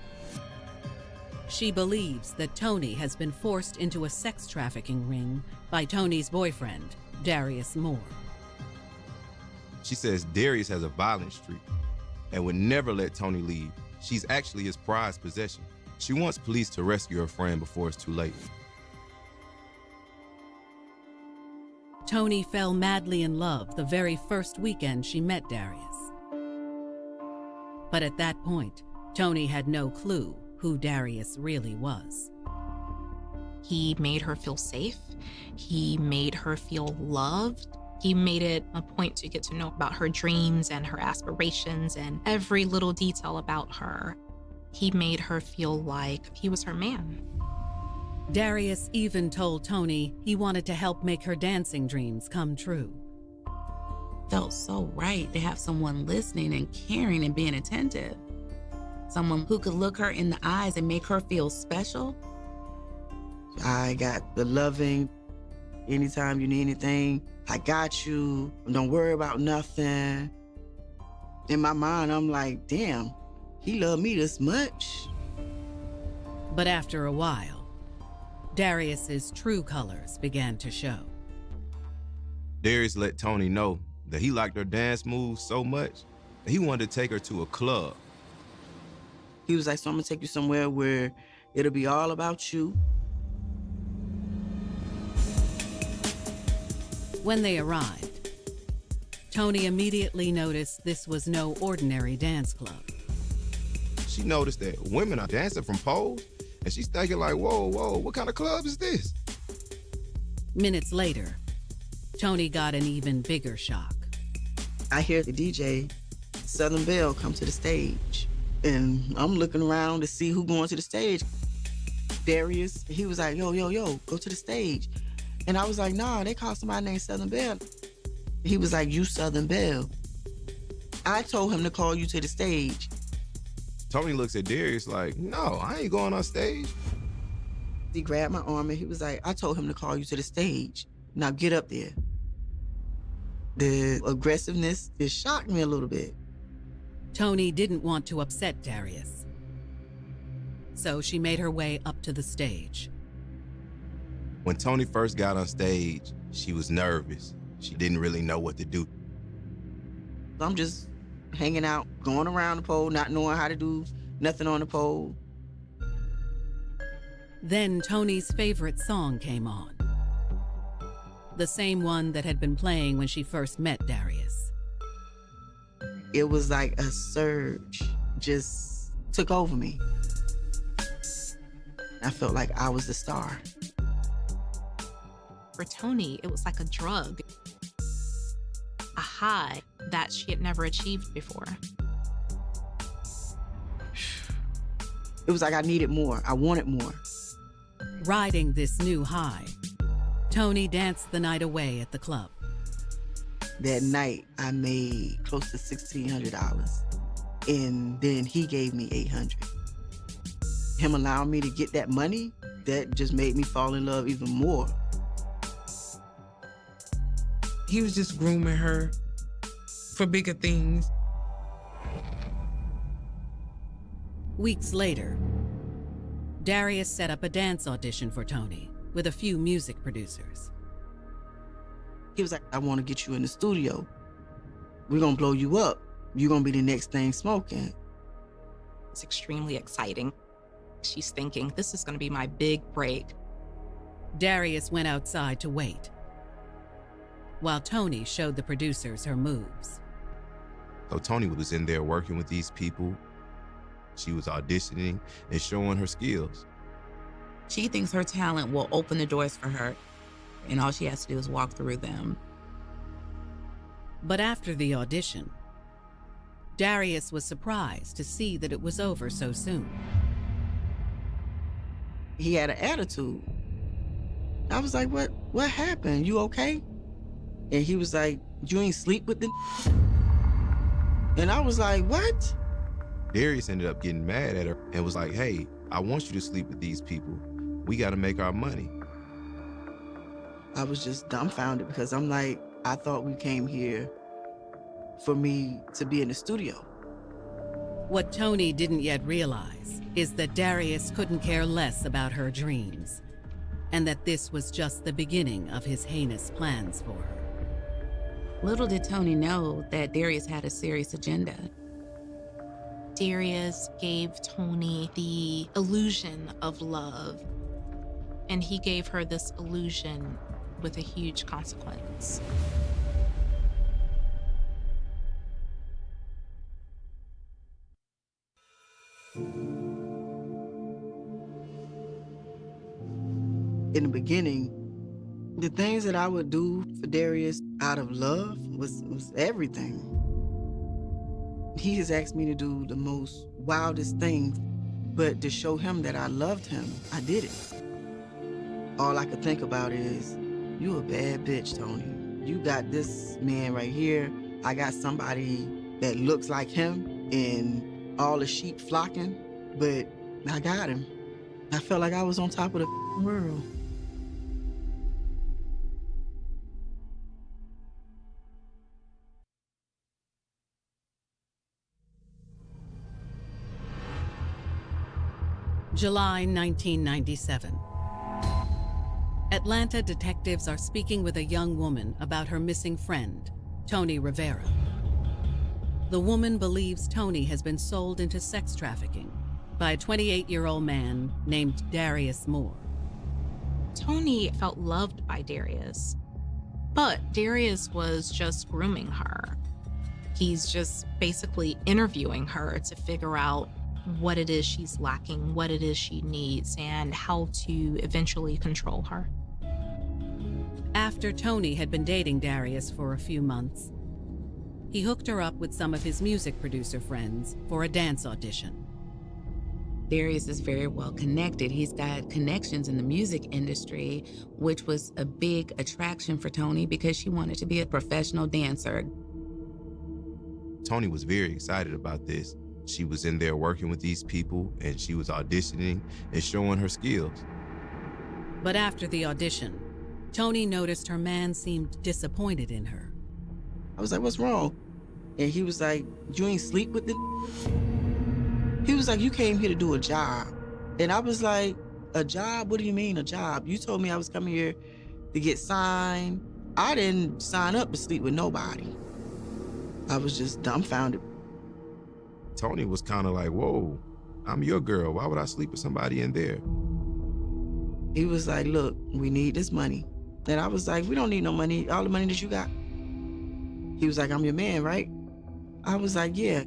A: She believes that Tony has been forced into a sex trafficking ring by Tony's boyfriend, Darius Moore.
J: She says Darius has a violent streak and would never let Tony leave. She's actually his prized possession. She wants police to rescue her friend before it's too late.
A: Tony fell madly in love the very first weekend she met Darius. But at that point, Tony had no clue who Darius really was.
P: He made her feel safe. He made her feel loved. He made it a point to get to know about her dreams and her aspirations and every little detail about her. He made her feel like he was her man.
A: Darius even told Tony he wanted to help make her dancing dreams come true.
K: Felt so right to have someone listening and caring and being attentive. Someone who could look her in the eyes and make her feel special.
N: I got the loving, anytime you need anything, I got you, don't worry about nothing. In my mind, I'm like, damn, he loved me this much.
A: But after a while, Darius's true colors began to show.
J: Darius let Tony know that he liked her dance moves so much that he wanted to take her to a club.
N: He was like, so I'm gonna take you somewhere where it'll be all about you.
A: When they arrived, Tony immediately noticed this was no ordinary dance club.
J: She noticed that women are dancing from poles, and she's thinking like, whoa, what kind of club is this?
A: Minutes later, Tony got an even bigger shock.
N: I hear the DJ, Southern Belle, come to the stage. And I'm looking around to see who going to the stage. Darius, he was like, yo, go to the stage. And I was like, nah, they call somebody named Southern Belle. He was like, you Southern Belle. I told him to call you to the stage.
J: Tony looks at Darius like, no, I ain't going on stage.
N: He grabbed my arm and he was like, I told him to call you to the stage. Now get up there. The aggressiveness, it shocked me a little bit.
A: Tony didn't want to upset Darius, so she made her way up to the stage.
J: When Tony first got on stage, she was nervous. She didn't really know what to do.
N: I'm just hanging out, going around the pole, not knowing how to do nothing on the pole.
A: Then Tony's favorite song came on. The same one that had been playing when she first met Darius.
N: It was like a surge just took over me. I felt like I was the star.
P: For Tony, it was like a drug, a high that she had never achieved before.
N: It was like I needed more. I wanted more.
A: Riding this new high, Tony danced the night away at the club.
N: That night, I made close to $1,600. And then he gave me $800. Him allowing me to get that money, that just made me fall in love even more.
L: He was just grooming her for bigger things.
A: Weeks later, Darius set up a dance audition for Tony with a few music producers.
N: He was like, I want to get you in the studio. We're going to blow you up. You're going to be the next thing smoking.
P: It's extremely exciting. She's thinking, this is going to be my big break.
A: Darius went outside to wait, while Tony showed the producers her moves.
J: So Tony was in there working with these people. She was auditioning and showing her skills.
K: She thinks her talent will open the doors for her, and all she has to do is walk through them.
A: But after the audition, Darius was surprised to see that it was over so soon.
N: He had an attitude. I was like, what happened? You okay? And he was like, you ain't sleep with the. And I was like, what?
J: Darius ended up getting mad at her and was like, hey, I want you to sleep with these people. We got to make our money.
N: I was just dumbfounded because I'm like, I thought we came here for me to be in the studio.
A: What Tony didn't yet realize is that Darius couldn't care less about her dreams, and that this was just the beginning of his heinous plans for her.
K: Little did Tony know that Darius had a serious agenda.
P: Darius gave Tony the illusion of love, and he gave her this illusion with a huge consequence.
N: In the beginning, the things that I would do for Darius out of love was everything. He has asked me to do the most wildest things, but to show him that I loved him, I did it. All I could think about is, you a bad bitch, Tony. You got this man right here. I got somebody that looks like him and all the sheep flocking, but I got him. I felt like I was on top of the world.
A: July 1997. Atlanta detectives are speaking with a young woman about her missing friend, Tony Rivera. The woman believes Tony has been sold into sex trafficking by a 28-year-old man named Darius Moore.
P: Tony felt loved by Darius, but Darius was just grooming her. He's just basically interviewing her to figure out what it is she's lacking, what it is she needs, and how to eventually control her.
A: After Tony had been dating Darius for a few months, he hooked her up with some of his music producer friends for a dance audition.
K: Darius is very well connected. He's got connections in the music industry, which was a big attraction for Tony because she wanted to be a professional dancer.
J: Tony was very excited about this. She was in there working with these people, and she was auditioning and showing her skills.
A: But after the audition, Tony noticed her man seemed disappointed in her.
N: I was like, what's wrong? And he was like, you ain't sleep with the. He was like, you came here to do a job. And I was like, a job? What do you mean a job? You told me I was coming here to get signed. I didn't sign up to sleep with nobody. I was just dumbfounded.
J: Tony was kind of like, whoa, I'm your girl. Why would I sleep with somebody in there?
N: He was like, look, we need this money. And I was like, we don't need no money. All the money that you got. He was like, I'm your man, right? I was like, yeah.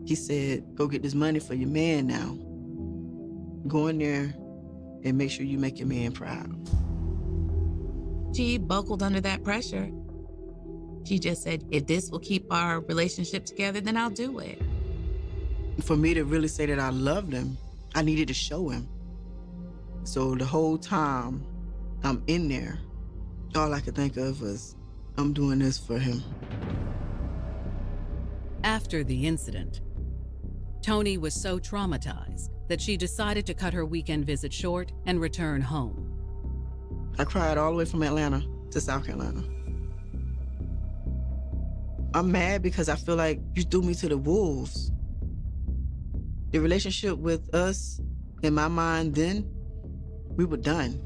N: He said, go get this money for your man now. Go in there and make sure you make your man proud.
K: She buckled under that pressure. She just said, if this will keep our relationship together, then I'll do it.
N: For me to really say that I loved him, I needed to show him. So the whole time I'm in there, all I could think of was, I'm doing this for him.
A: After the incident, Toni was so traumatized that she decided to cut her weekend visit short and return home.
N: I cried all the way from Atlanta to South Carolina. I'm mad because I feel like you threw me to the wolves. The relationship with us, in my mind then, we were done.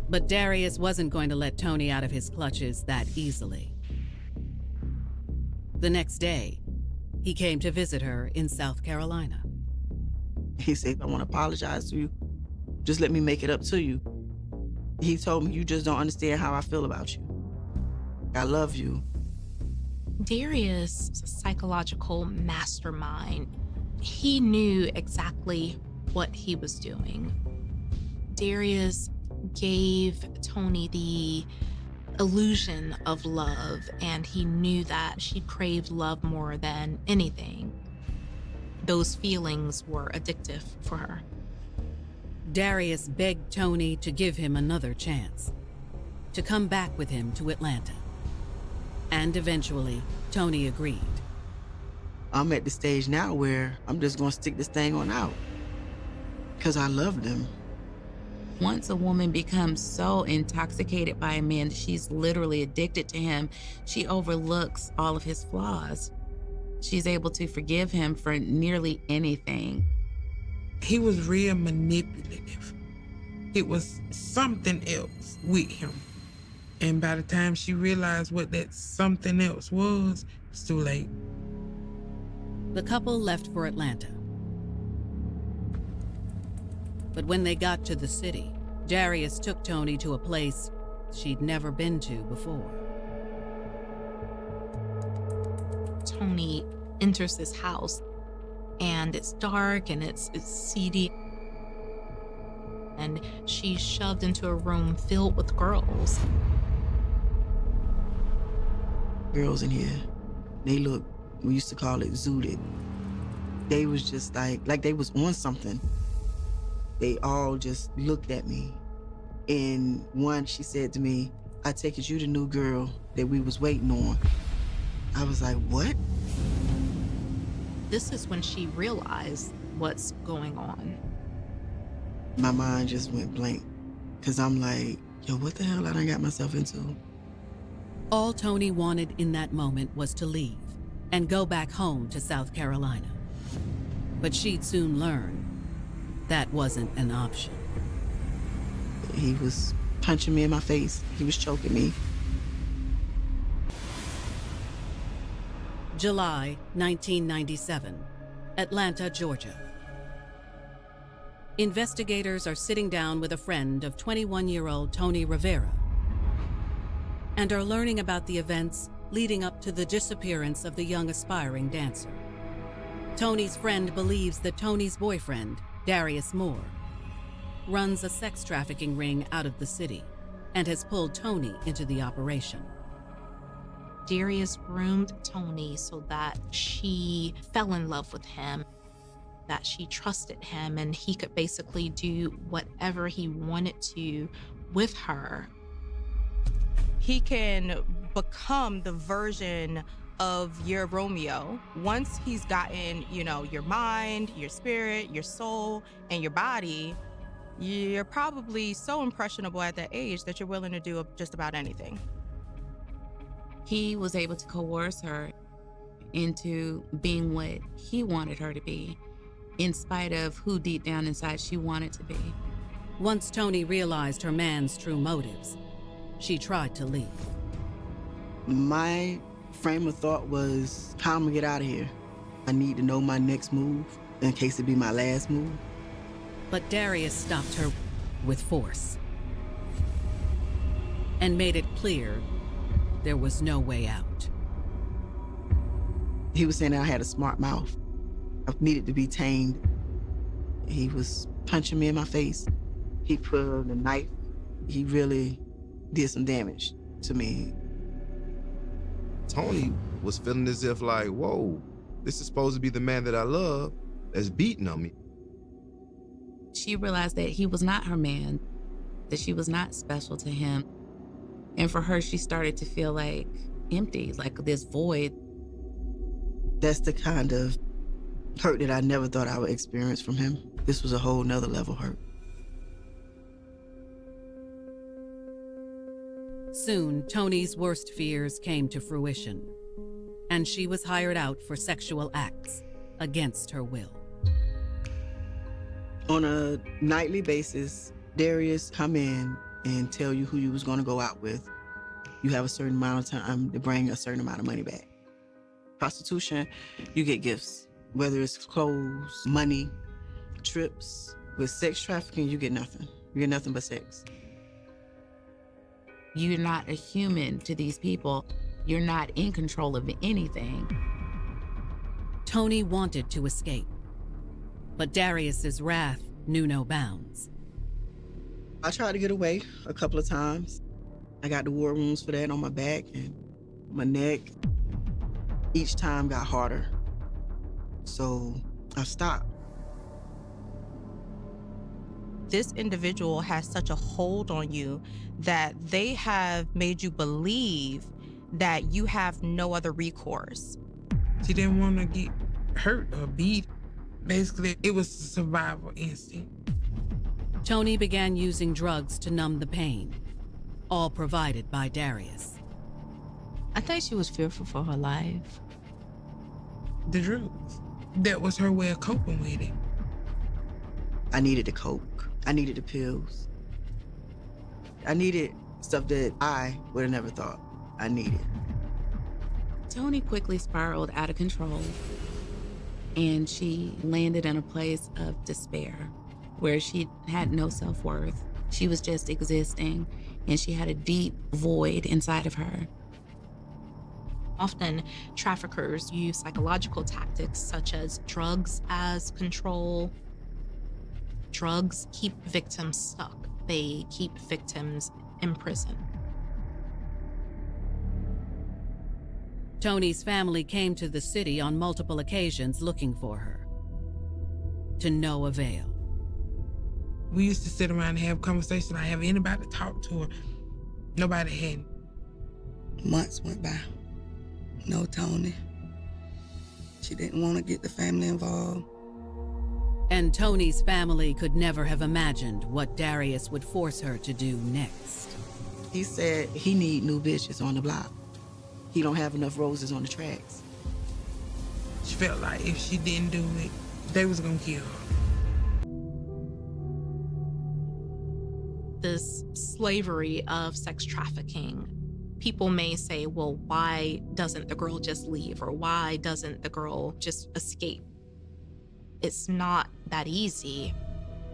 A: But Darius wasn't going to let Toni out of his clutches that easily. The next day, he came to visit her in South Carolina.
N: He said, I want to apologize to you. Just let me make it up to you. He told me, you just don't understand how I feel about you. I love you.
P: Darius is a psychological mastermind. He knew exactly what he was doing. Darius gave Toni the illusion of love, and he knew that she craved love more than anything. Those feelings were addictive for her.
A: Darius begged Toni to give him another chance, to come back with him to Atlanta. And eventually, Toni agreed.
N: I'm at the stage now where I'm just gonna stick this thing on out. Because I love them.
K: Once a woman becomes so intoxicated by a man that she's literally addicted to him, she overlooks all of his flaws. She's able to forgive him for nearly anything.
L: He was real manipulative. It was something else with him. And by the time she realized what that something else was, it's too late.
A: The couple left for Atlanta. But when they got to the city, Darius took Toni to a place she'd never been to before.
P: Toni enters this house, and it's dark and it's seedy. And she's shoved into a room filled with girls.
N: Girls in here, they look, we used to call it zooted. They was just like they was on something. They all just looked at me. And one, she said to me, I take it you the new girl that we was waiting on. I was like, what?
P: This is when she realized what's going on.
N: My mind just went blank. Cause I'm like, yo, what the hell I done got myself into?
A: All Toni wanted in that moment was to leave and go back home to South Carolina. But she'd soon learn that wasn't an option.
N: He was punching me in my face. He was choking me.
A: July 1997, Atlanta, Georgia. Investigators are sitting down with a friend of 21-year-old Toni Rivera and are learning about the events leading up to the disappearance of the young aspiring dancer. Toni's friend believes that Toni's boyfriend, Darius Moore, runs a sex trafficking ring out of the city and has pulled Toni into the operation.
P: Darius groomed Toni so that she fell in love with him, that she trusted him, and he could basically do whatever he wanted to with her.
C: He can become the version of your Romeo once he's gotten, your mind, your spirit, your soul, and your body. You're probably so impressionable at that age that you're willing to do just about anything.
K: He was able to coerce her into being what he wanted her to be, in spite of who deep down inside she wanted to be.
A: Once Toni realized her man's true motives, she tried to leave.
N: My frame of thought was, how I'm gonna get out of here? I need to know my next move in case it be my last move.
A: But Darius stopped her with force and made it clear there was no way out.
N: He was saying that I had a smart mouth. I needed to be tamed. He was punching me in my face. He pulled a knife. He really did some damage to me.
J: Toni was feeling as if like, whoa, this is supposed to be the man that I love that's beating on me.
K: She realized that he was not her man, that she was not special to him. And for her, she started to feel like empty, like this void.
N: That's the kind of hurt that I never thought I would experience from him. This was a whole nother level hurt.
A: Soon, Tony's worst fears came to fruition, and she was hired out for sexual acts against her will.
N: On a nightly basis, Darius come in and tell you who you was gonna go out with. You have a certain amount of time to bring a certain amount of money back. Prostitution, you get gifts, whether it's clothes, money, trips. With sex trafficking, you get nothing. You get nothing but sex.
K: You're not a human to these people. You're not in control of anything.
A: Tony wanted to escape, but Darius's wrath knew no bounds.
N: I tried to get away a couple of times. I got the war wounds for that on my back and my neck. Each time got harder. So I stopped.
Q: This individual has such a hold on you that they have made you believe that you have no other recourse.
L: She didn't want to get hurt or beat. Basically, it was a survival instinct.
A: Tony began using drugs to numb the pain, all provided by Darius.
O: I think she was fearful for her life.
L: The drugs. That was her way of coping with it.
N: I needed the coke. I needed the pills. I needed stuff that I would have never thought I needed.
K: Tony quickly spiraled out of control, and she landed in a place of despair where she had no self-worth. She was just existing, and she had a deep void inside of her.
P: Often, traffickers use psychological tactics such as drugs as control. Drugs keep victims stuck. They keep victims in prison.
A: Tony's family came to the city on multiple occasions looking for her. To no avail.
L: We used to sit around and have conversations. I have anybody to talk to her. Nobody had.
R: Months went by. No Tony. She didn't want to get the family involved.
A: And Tony's family could never have imagined what Darius would force her to do next.
N: He said he need new bitches on the block. He don't have enough roses on the tracks.
L: She felt like if she didn't do it, they was gonna kill her.
P: This slavery of sex trafficking, people may say, well, why doesn't the girl just leave? Or why doesn't the girl just escape? It's not that easy.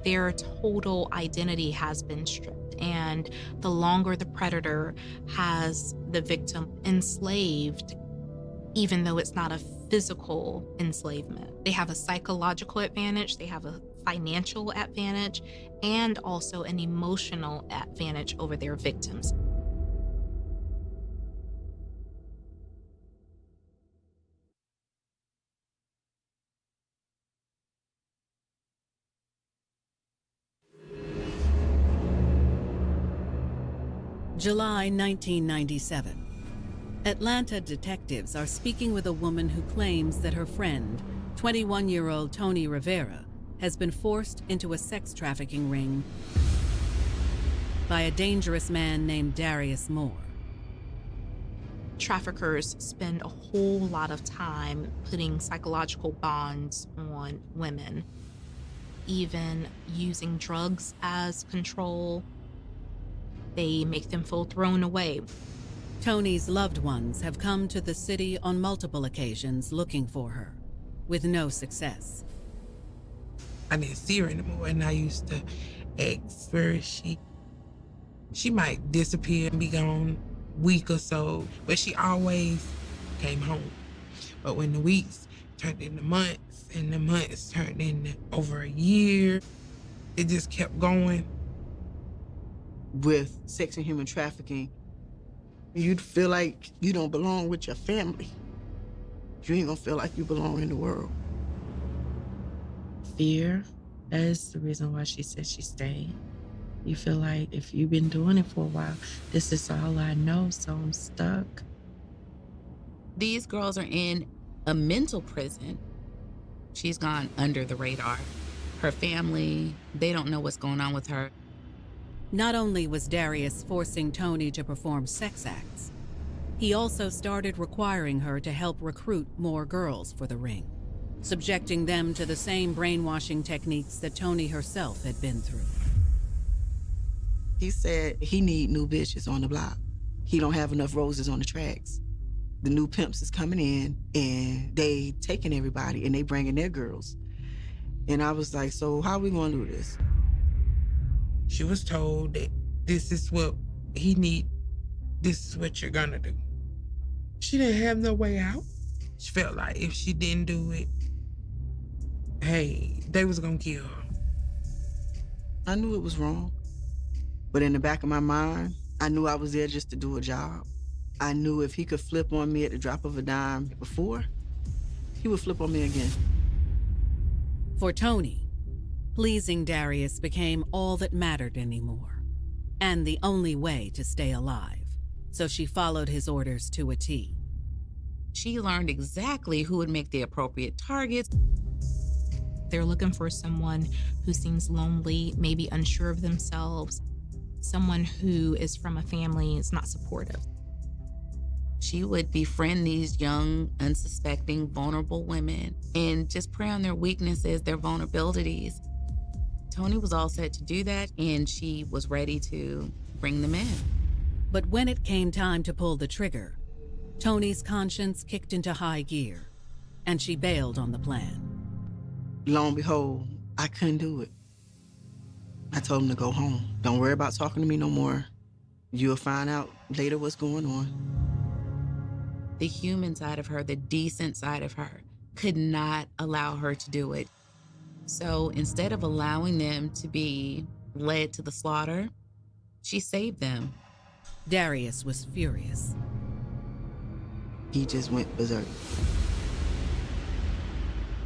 P: Their total identity has been stripped, and the longer the predator has the victim enslaved, even though it's not a physical enslavement, they have a psychological advantage, they have a financial advantage, and also an emotional advantage over their victims.
A: July 1997. Atlanta detectives are speaking with a woman who claims that her friend, 21-year-old Tony Rivera, has been forced into a sex trafficking ring by a dangerous man named Darius Moore.
P: Traffickers spend a whole lot of time putting psychological bonds on women, even using drugs as control. They make them feel thrown away.
A: Tony's loved ones have come to the city on multiple occasions looking for her, with no success.
L: I didn't see her anymore, and I used to ask where is she. She might disappear and be gone a week or so, but she always came home. But when the weeks turned into months, and the months turned into over a year, it just kept going.
N: With sex and human trafficking, you'd feel like you don't belong with your family. You ain't gonna feel like you belong in the world.
M: Fear, that is the reason why she said she stayed. You feel like if you've been doing it for a while, this is all I know, so I'm stuck.
K: These girls are in a mental prison. She's gone under the radar. Her family, they don't know what's going on with her.
A: Not only was Darius forcing Tony to perform sex acts, he also started requiring her to help recruit more girls for the ring, subjecting them to the same brainwashing techniques that Tony herself had been through.
N: He said he need new bitches on the block. He don't have enough roses on the tracks. The new pimps is coming in and they taking everybody and they bringing their girls. And I was like, so how we gonna do this?
L: She was told that this is what he need, this is what you're gonna do. She didn't have no way out. She felt like if she didn't do it, hey, they was gonna kill her.
N: I knew it was wrong. But in the back of my mind, I knew I was there just to do a job. I knew if he could flip on me at the drop of a dime before, he would flip on me again.
A: For Tony, pleasing Darius became all that mattered anymore, and the only way to stay alive. So she followed his orders to a T.
K: She learned exactly who would make the appropriate targets.
P: They're looking for someone who seems lonely, maybe unsure of themselves, someone who is from a family that's not supportive.
K: She would befriend these young, unsuspecting, vulnerable women and just prey on their weaknesses, their vulnerabilities. Tony was all set to do that, and she was ready to bring them in.
A: But when it came time to pull the trigger, Tony's conscience kicked into high gear, and she bailed on the plan.
N: Lo and behold, I couldn't do it. I told him to go home. Don't worry about talking to me no more. You'll find out later what's going on.
K: The human side of her, the decent side of her, could not allow her to do it. So instead of allowing them to be led to the slaughter, she saved them.
A: Darius was furious.
N: He just went berserk.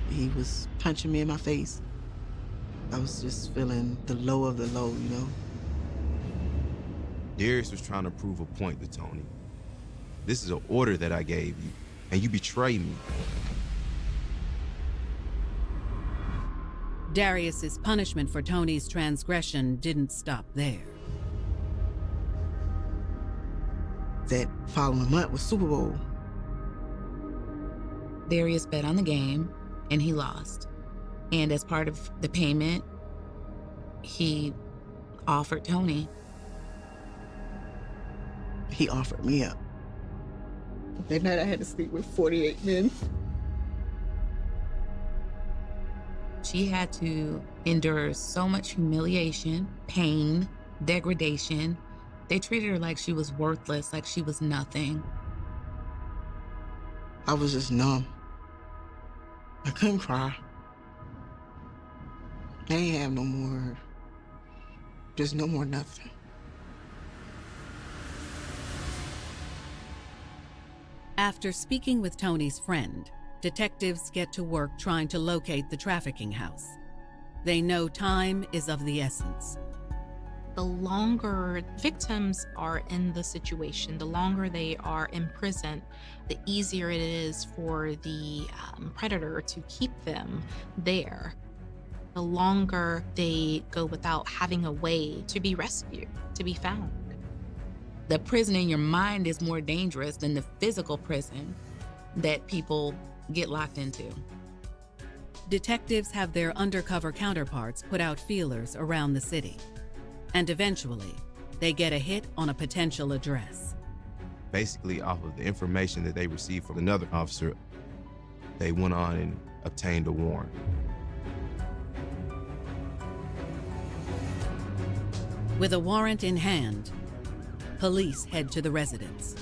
N: He was punching me in my face. I was just feeling the low of the low, you know?
J: Darius was trying to prove a point to Tony. This is an order that I gave you, and you betrayed me.
A: Darius's punishment for Tony's transgression didn't stop there.
N: That following month was Super Bowl.
K: Darius bet on the game, and he lost. And as part of the payment, he offered Tony.
N: He offered me up. That night I had to sleep with 48 men.
K: She had to endure so much humiliation, pain, degradation. They treated her like she was worthless, like she was nothing.
N: I was just numb. I couldn't cry. I ain't have no more, just no more nothing.
A: After speaking with Tony's friend, detectives get to work trying to locate the trafficking house. They know time is of the essence.
P: The longer victims are in the situation, the longer they are in prison, the easier it is for the predator to keep them there. The longer they go without having a way to be rescued, to be found.
K: The prison in your mind is more dangerous than the physical prison that people get locked into.
A: Detectives have their undercover counterparts put out feelers around the city. And eventually, they get a hit on a potential address.
J: Basically, off of the information that they received from another officer, they went on and obtained a warrant.
A: With a warrant in hand, police head to the residence.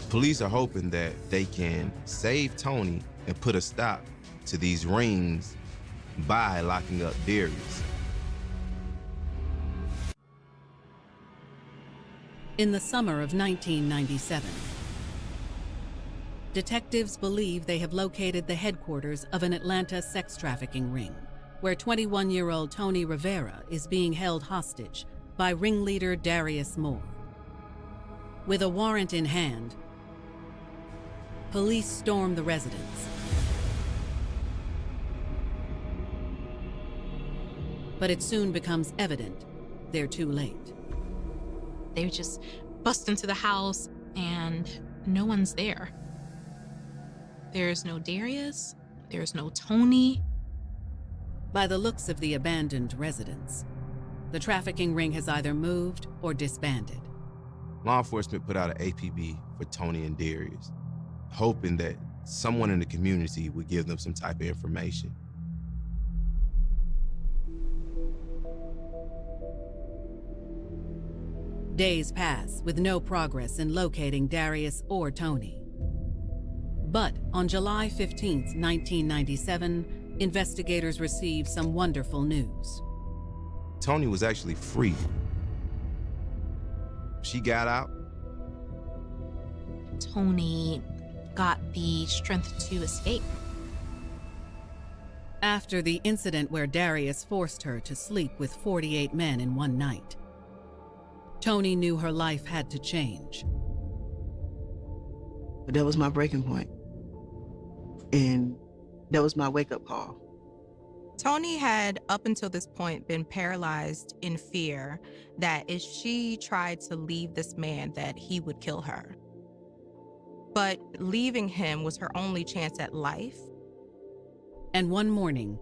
J: Police are hoping that they can save Tony and put a stop to these rings by locking up Darius.
A: In the summer of 1997, detectives believe they have located the headquarters of an Atlanta sex trafficking ring, where 21-year-old Tony Rivera is being held hostage by ringleader Darius Moore. With a warrant in hand, police storm the residence. But it soon becomes evident they're too late.
P: They just bust into the house and no one's there. There's no Darius, there's no Tony.
A: By the looks of the abandoned residence, the trafficking ring has either moved or disbanded.
J: Law enforcement put out an APB for Tony and Darius, hoping that someone in the community would give them some type of information.
A: Days pass with no progress in locating Darius or Tony. But on July 15th, 1997, investigators receive some wonderful news.
J: Tony was actually free. She got out.
P: Tony got the strength to escape.
A: After the incident where Darius forced her to sleep with 48 men in one night, Tony knew her life had to change.
N: But that was my breaking point. And that was my wake-up call.
Q: Tony had, up until this point, been paralyzed in fear that if she tried to leave this man, that he would kill her. But leaving him was her only chance at life.
A: And one morning,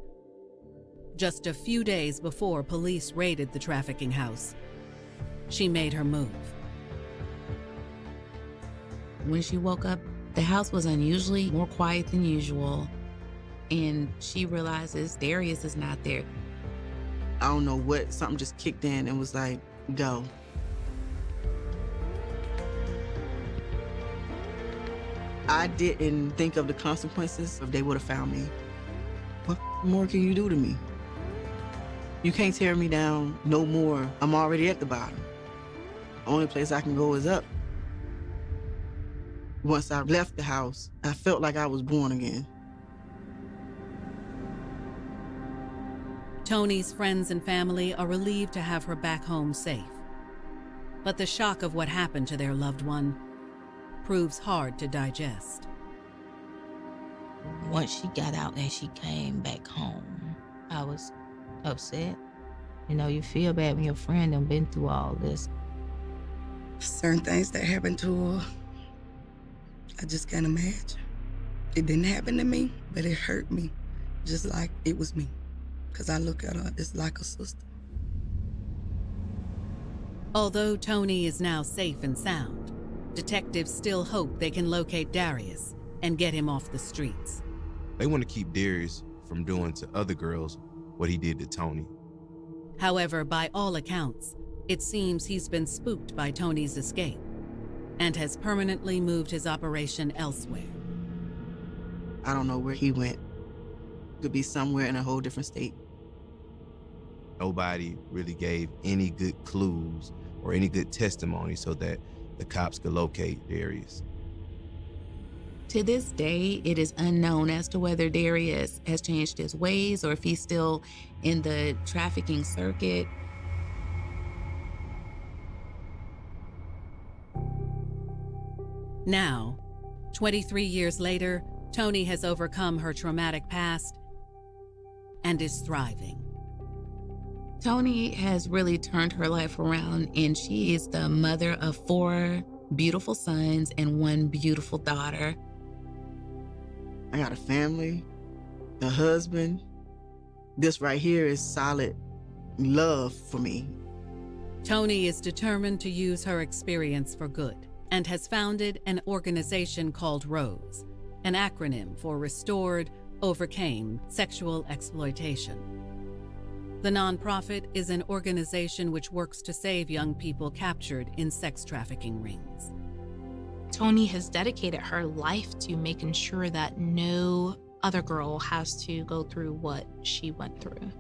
A: just a few days before police raided the trafficking house, she made her move.
K: When she woke up, the house was unusually more quiet than usual, and she realizes Darius is not there.
N: I don't know what, something just kicked in and was like, go. I didn't think of the consequences if they would have found me. What more can you do to me? You can't tear me down no more. I'm already at the bottom. Only place I can go is up. Once I left the house, I felt like I was born again.
A: Tony's friends and family are relieved to have her back home safe. But the shock of what happened to their loved one proves hard to digest.
O: Once she got out and she came back home, I was upset. You know, you feel bad when your friend done been through all this.
R: Certain things that happened to her, I just can't imagine. It didn't happen to me, but it hurt me, just like it was me. Because I look at her as like a sister.
A: Although Tony is now safe and sound, detectives still hope they can locate Darius and get him off the streets.
J: They want to keep Darius from doing to other girls what he did to Tony.
A: However, by all accounts, it seems he's been spooked by Tony's escape and has permanently moved his operation elsewhere.
N: I don't know where he went. Could be somewhere in a whole different state.
J: Nobody really gave any good clues or any good testimony so that the cops could locate Darius.
K: To this day, it is unknown as to whether Darius has changed his ways or if he's still in the trafficking circuit.
A: Now, 23 years later, Tony has overcome her traumatic past and is thriving.
K: Tony has really turned her life around, and she is the mother of 4 beautiful sons and 1 beautiful daughter.
N: I got a family, a husband. This right here is solid love for me.
A: Tony is determined to use her experience for good and has founded an organization called ROSE, an acronym for Restored, Overcame Sexual Exploitation. The nonprofit is an organization which works to save young people captured in sex trafficking rings.
P: Tony has dedicated her life to making sure that no other girl has to go through what she went through.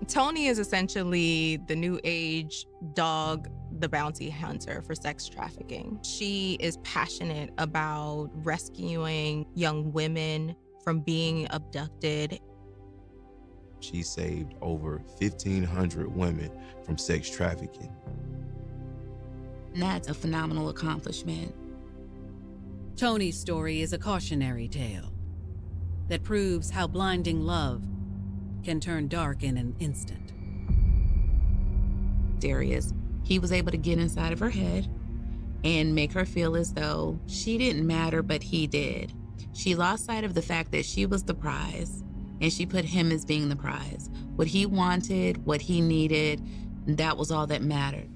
Q: Tony is essentially the new age dog, the bounty hunter for sex trafficking. She is passionate about rescuing young women from being abducted.
J: she saved over 1,500 women from sex trafficking.
K: And that's a phenomenal accomplishment.
A: Tony's story is a cautionary tale that proves how blinding love can turn dark in an instant.
K: Darius, he was able to get inside of her head and make her feel as though she didn't matter, but he did. She lost sight of the fact that she was the prize, and she put him as being the prize. What he wanted, what he needed, that was all that mattered.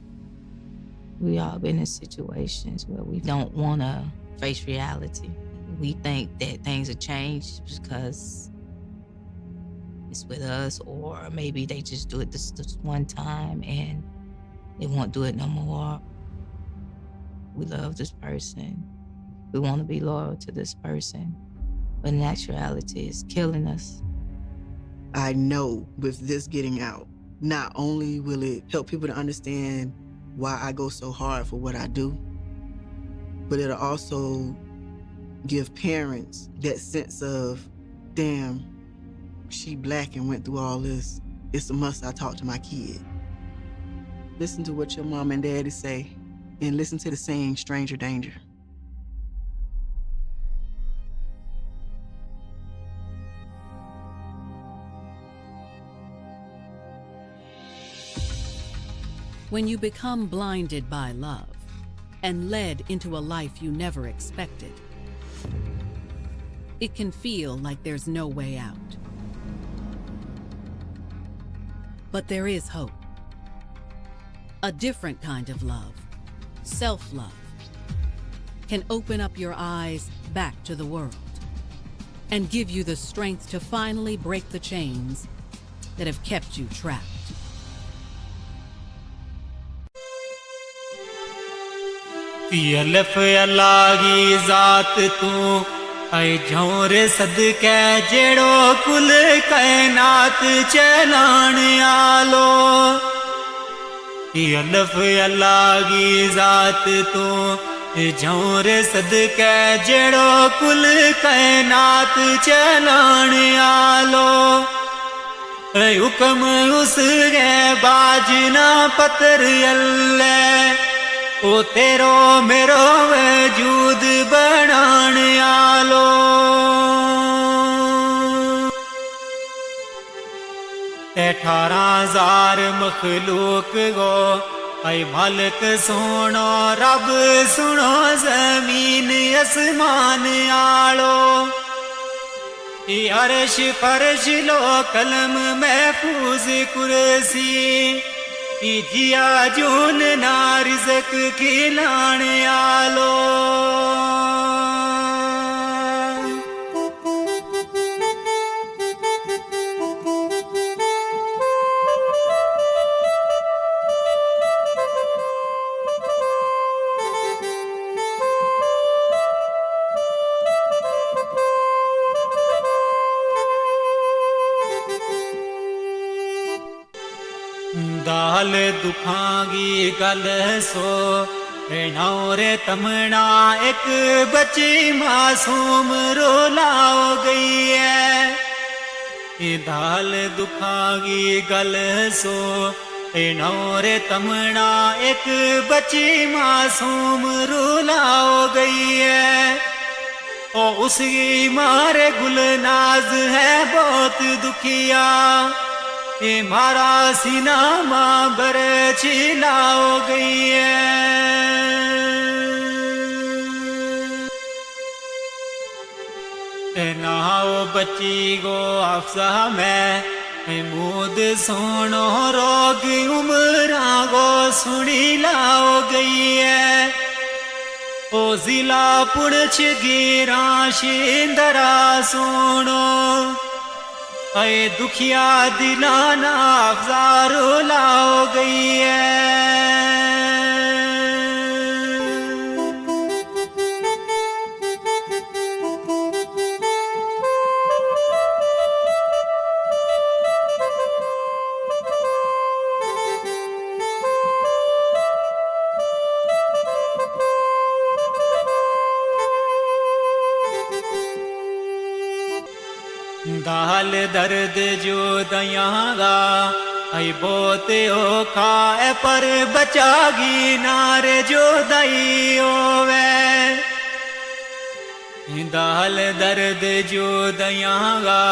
O: We all been in situations where we don't want to face reality. We think that things have changed because it's with us, or maybe they just do it this one time and they won't do it no more. We love this person. We want to be loyal to this person. But in actuality, it's killing us.
N: I know with this getting out, not only will it help people to understand why I go so hard for what I do, but it'll also give parents that sense of, damn, she Black and went through all this. It's a must I talk to my kid. Listen to what your mom and daddy say, and listen to the saying, stranger danger.
A: When you become blinded by love and led into a life you never expected, it can feel like there's no way out. But there is hope. A different kind of love, self-love, can open up your eyes back to the world and give you the strength to finally break the chains that have kept you trapped.
S: अल्लाह की जात तू ऐ झोरे सदके जेड़ो कुल कायनात चलाण आलो अल्लाह की जात तू झोरे सदके जेड़ो कुल कायनात चलाण आलो हुक्म उसके बाजना पत्थर अल्लाह ओ तेरो मेरो वजूद बनाण आलो 18,000 मखलूक गो ऐ मालिक सुनो रब सुनो जमीन आसमान आलो अर्श फर्श लो कलम महफूज कुर्सी जिया जून ना रिज़्क खिलाण आलो दाल दुखांगी गल सो नौरे तमना एक बच्ची मासूम रोलाओ गई है दाल दुखांगी गल सो नौरे तमना एक बच्ची मासूम रोलाओ गई है ओ उसकी मारे गुलनाज है बहुत दुखिया मारा सीना माँ बर छिलाओ गई है नाओ बच्ची गो अफसा में मूद सोनो रोग उमरा गो सुनी लाओ गई है ओ जिला पुणछ गिरा शिंदरा सोनो ऐ दुखिया दिलाना अफजारो लाओ गई है दाल दर्द जो दयागा आई बहुत ओखा है पर बचागी नारे जो दई ओवे दाल दर्द जो दयागा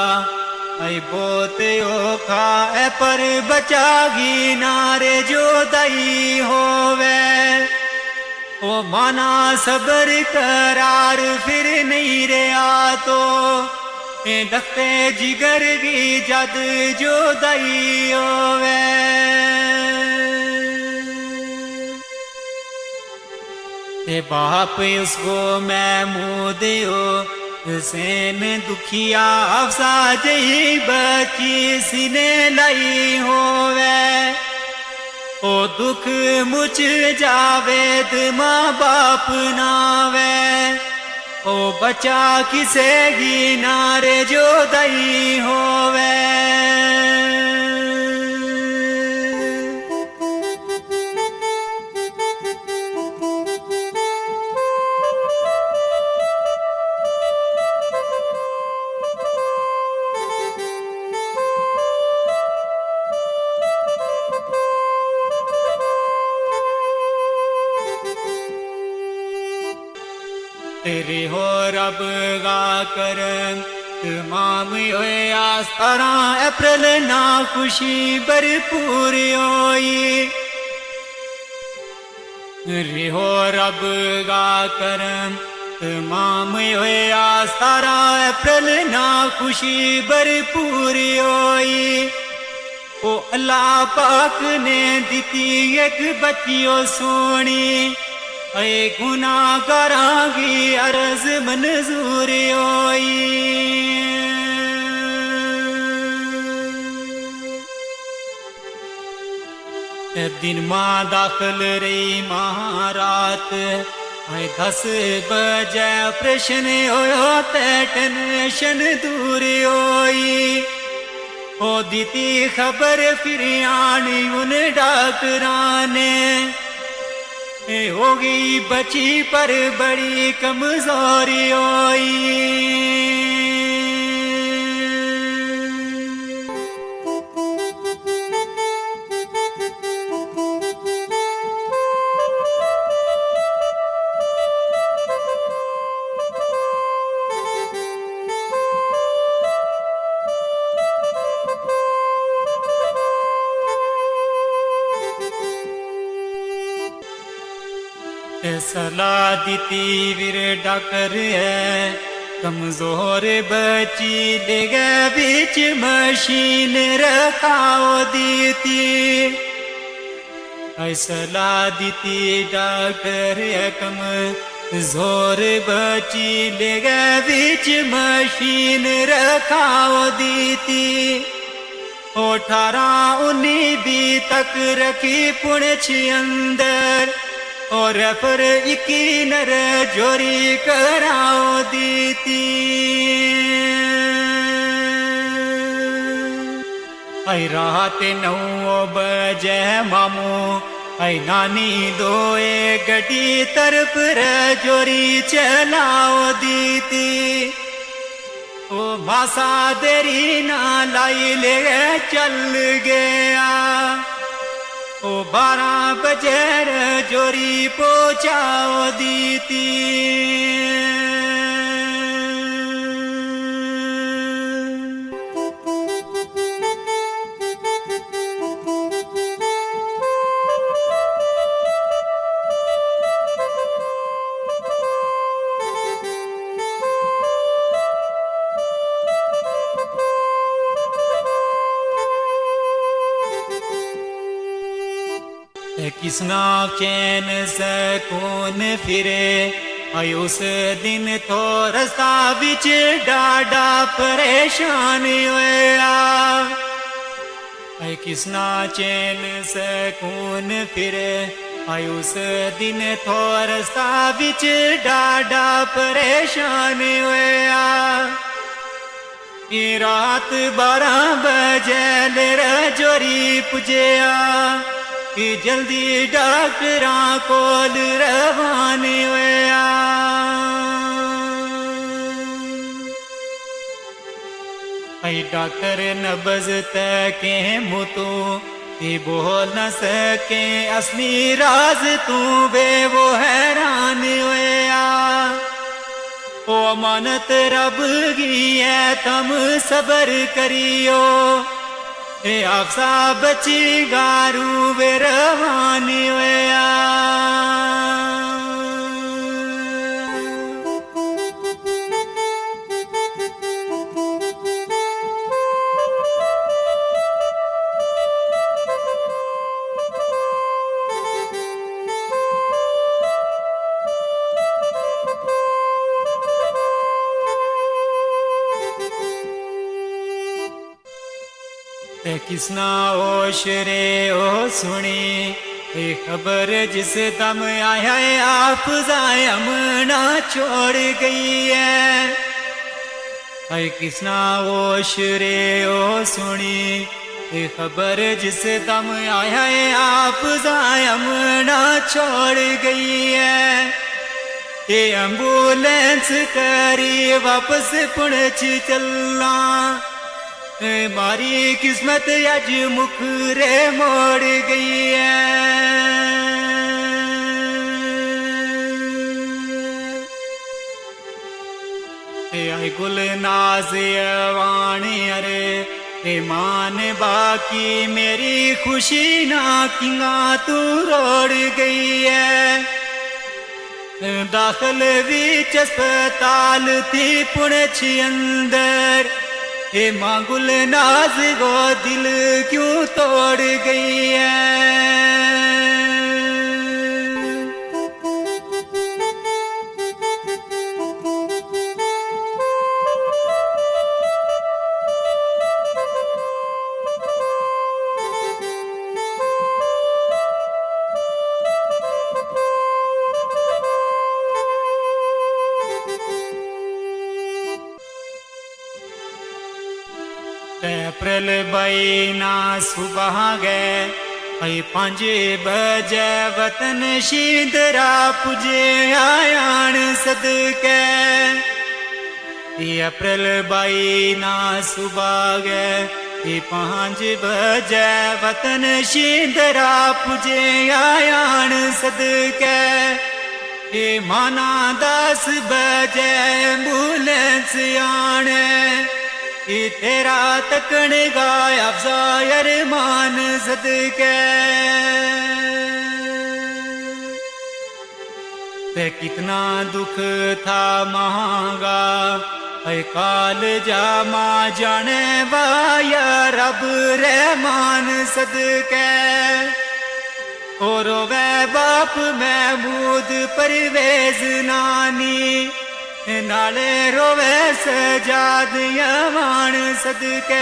S: आई बहुत ओखा है पर बचागी नारे जो दई होवे ओ माना सबर करार फिर नहीं रहा तो दख्ते जिगर की जद जो दई होवे ते बाप उसको मैं मुँह दियो सेन दुखिया अफसा जही बची सीने लाई होवे ओ दुख मुझ जावे माँ बाप नावे ओ बचा किसे ही नारे जो दई होवे तेरे हो रब गा करम तमाम होए आस्तारा अप्रैल ना खुशी भरपूर होई रे हो रब गा करम तमाम होए आस्तारा अप्रैल ना खुशी भरपूर होई ओ अल्लाह पाक ने दिती एक बच्चियों सोनी ऐ गुनाहगारांगी अर्ज मंजूर होई दिन माँ दाखिल रही महारात ऐ 10 बजे ऑपरेशन होयो ते टेंशन दूर होई ओ दीती खबर फिर आनी उन डॉक्टरां ने हो गई बची पर बड़ी कमजोरी होई सलाह दीती वीर डॉक्टर है कमजोर बची ले गए बीच मशीन रखाओ दीती सलाह दीती डॉक्टर है कमजोर बची ले गए बीच मशीन रखाओ दीती 18-19 तक रखी पुणछ अंदर और पर इकी नर जोरी कराओ दीती आई रात 9 बजे मामू आई नानी दोए गड्डी तरफ जोरी चलाओ दीती ओ मासा देरी ना लाई ले चल गया ओ 12 बजे जोरी पहुंचाओ दीती किसना चैन सकून फिरे आई उस दिन तो रास्ता बिच डाडा परेशान होया आई किसना चैन सकून फिरे आई उस दिन तो रास्ता बिच डाडा परेशान होया रात 12 बजे जोरी पुजया कि जल्दी डॉक्टरां कोल रवाने होया ऐ डॉक्टर नब्ज तके मुतू ये बोल न सके असली राज तू बे वो हैरान होया ओ अमानत रब की है तम सबर करियो ए आपसा बची गारू वे रवानी होया किसना ओश रे ओ सुनी ये खबर जिस दम आया है आप जाए अमना छोड़ गई है ऐ किसना ओश रे ओ सुनी ये खबर जिस दम आया है आप जाए अमना छोड़ गई है ये एम्बुलेंस करी वापस पुणच चलना मारी किस्मत अज मुखरे मोड़ गई है आई गुल नाज वाणी अरे मान बाकी मेरी खुशी ना किंगा तू रोड़ गई है दाखिल बीच अस्पताल थी पुणछ अंदर हे मांगुल नाज गो दिल क्यों तोड़ गई है अप्रैल बईना सुबह गए ऐ 5 बजे वतन शीदरा पुजे आयान सदके अप्रैल बईना सुबह गए 5 बजे वतन शीदरा पुजे आयान सदके माना 10 बजे एम्बुलेंस आने तेरा तकन गाया अफजायर मान सदके ते कितना दुख था महंगा ऐ काल जामा जाने वाया रब रहमान सदके और वे बाप महमूद परवेज नानी नाले रोवे सजाद यमान सदके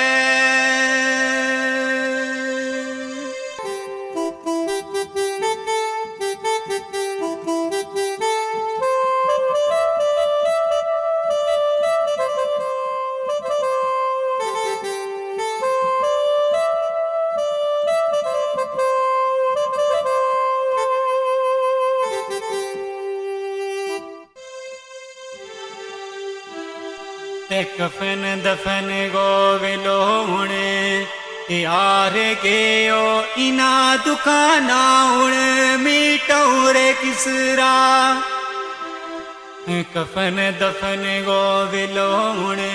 S: ते कफन दफन गो विलोणे यार के ओ इना दुकाना उण मीटौरे किसरा कफन दफन गो विलोणे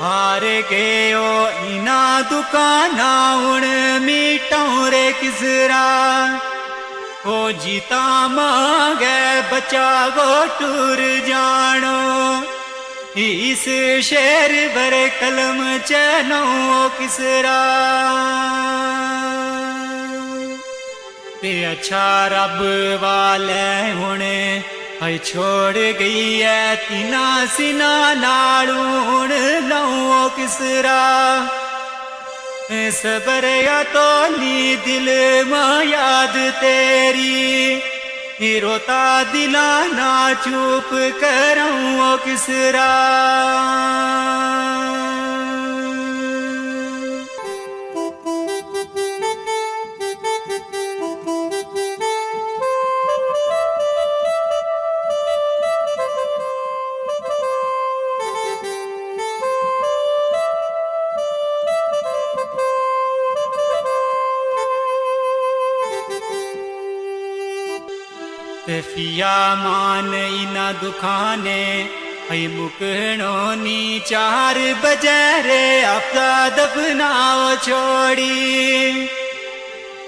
S: हार के ओ इना दुकाना उण मीटौरे किसरा ओ जीता मांगे बचा गो टूर जानो इस शेर बर कलम चनो किसरा ते अच्छा रब वाले हुणे ऐ छोड़ गई है तीना सिना नालू हुण लो किसरा सबर या तो नी दिल मां याद तेरी रोता दिला ना चुप करूं किसरा फिया मान इना दुखाने ऐ मुकणोनी 4 बजे रे आपका दफनाओ छोड़ी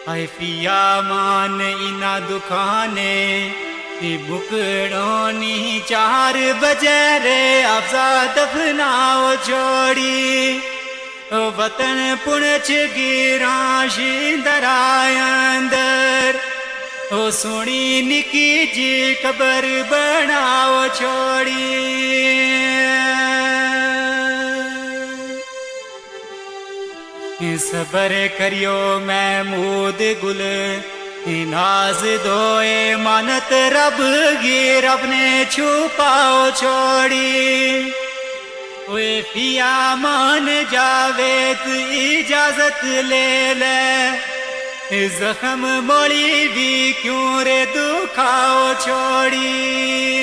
S: ऐ फिया मान इना दुखाने ऐ मुकणोनी 4 बजे रे आपका दफनाओ छोड़ी वतन पुणछ गिरा शिंदराय अंदर ओ सोनी निकी जी कबर बनाओ छोड़ी सबर करियो महमूद गुल नाज दोए मानत रब गी रब ने छुपाओ छोड़ी ओए पिया मान जावेद इजाजत ले ले जख्म मोड़ी भी क्यों रे दुखाओ छोड़ी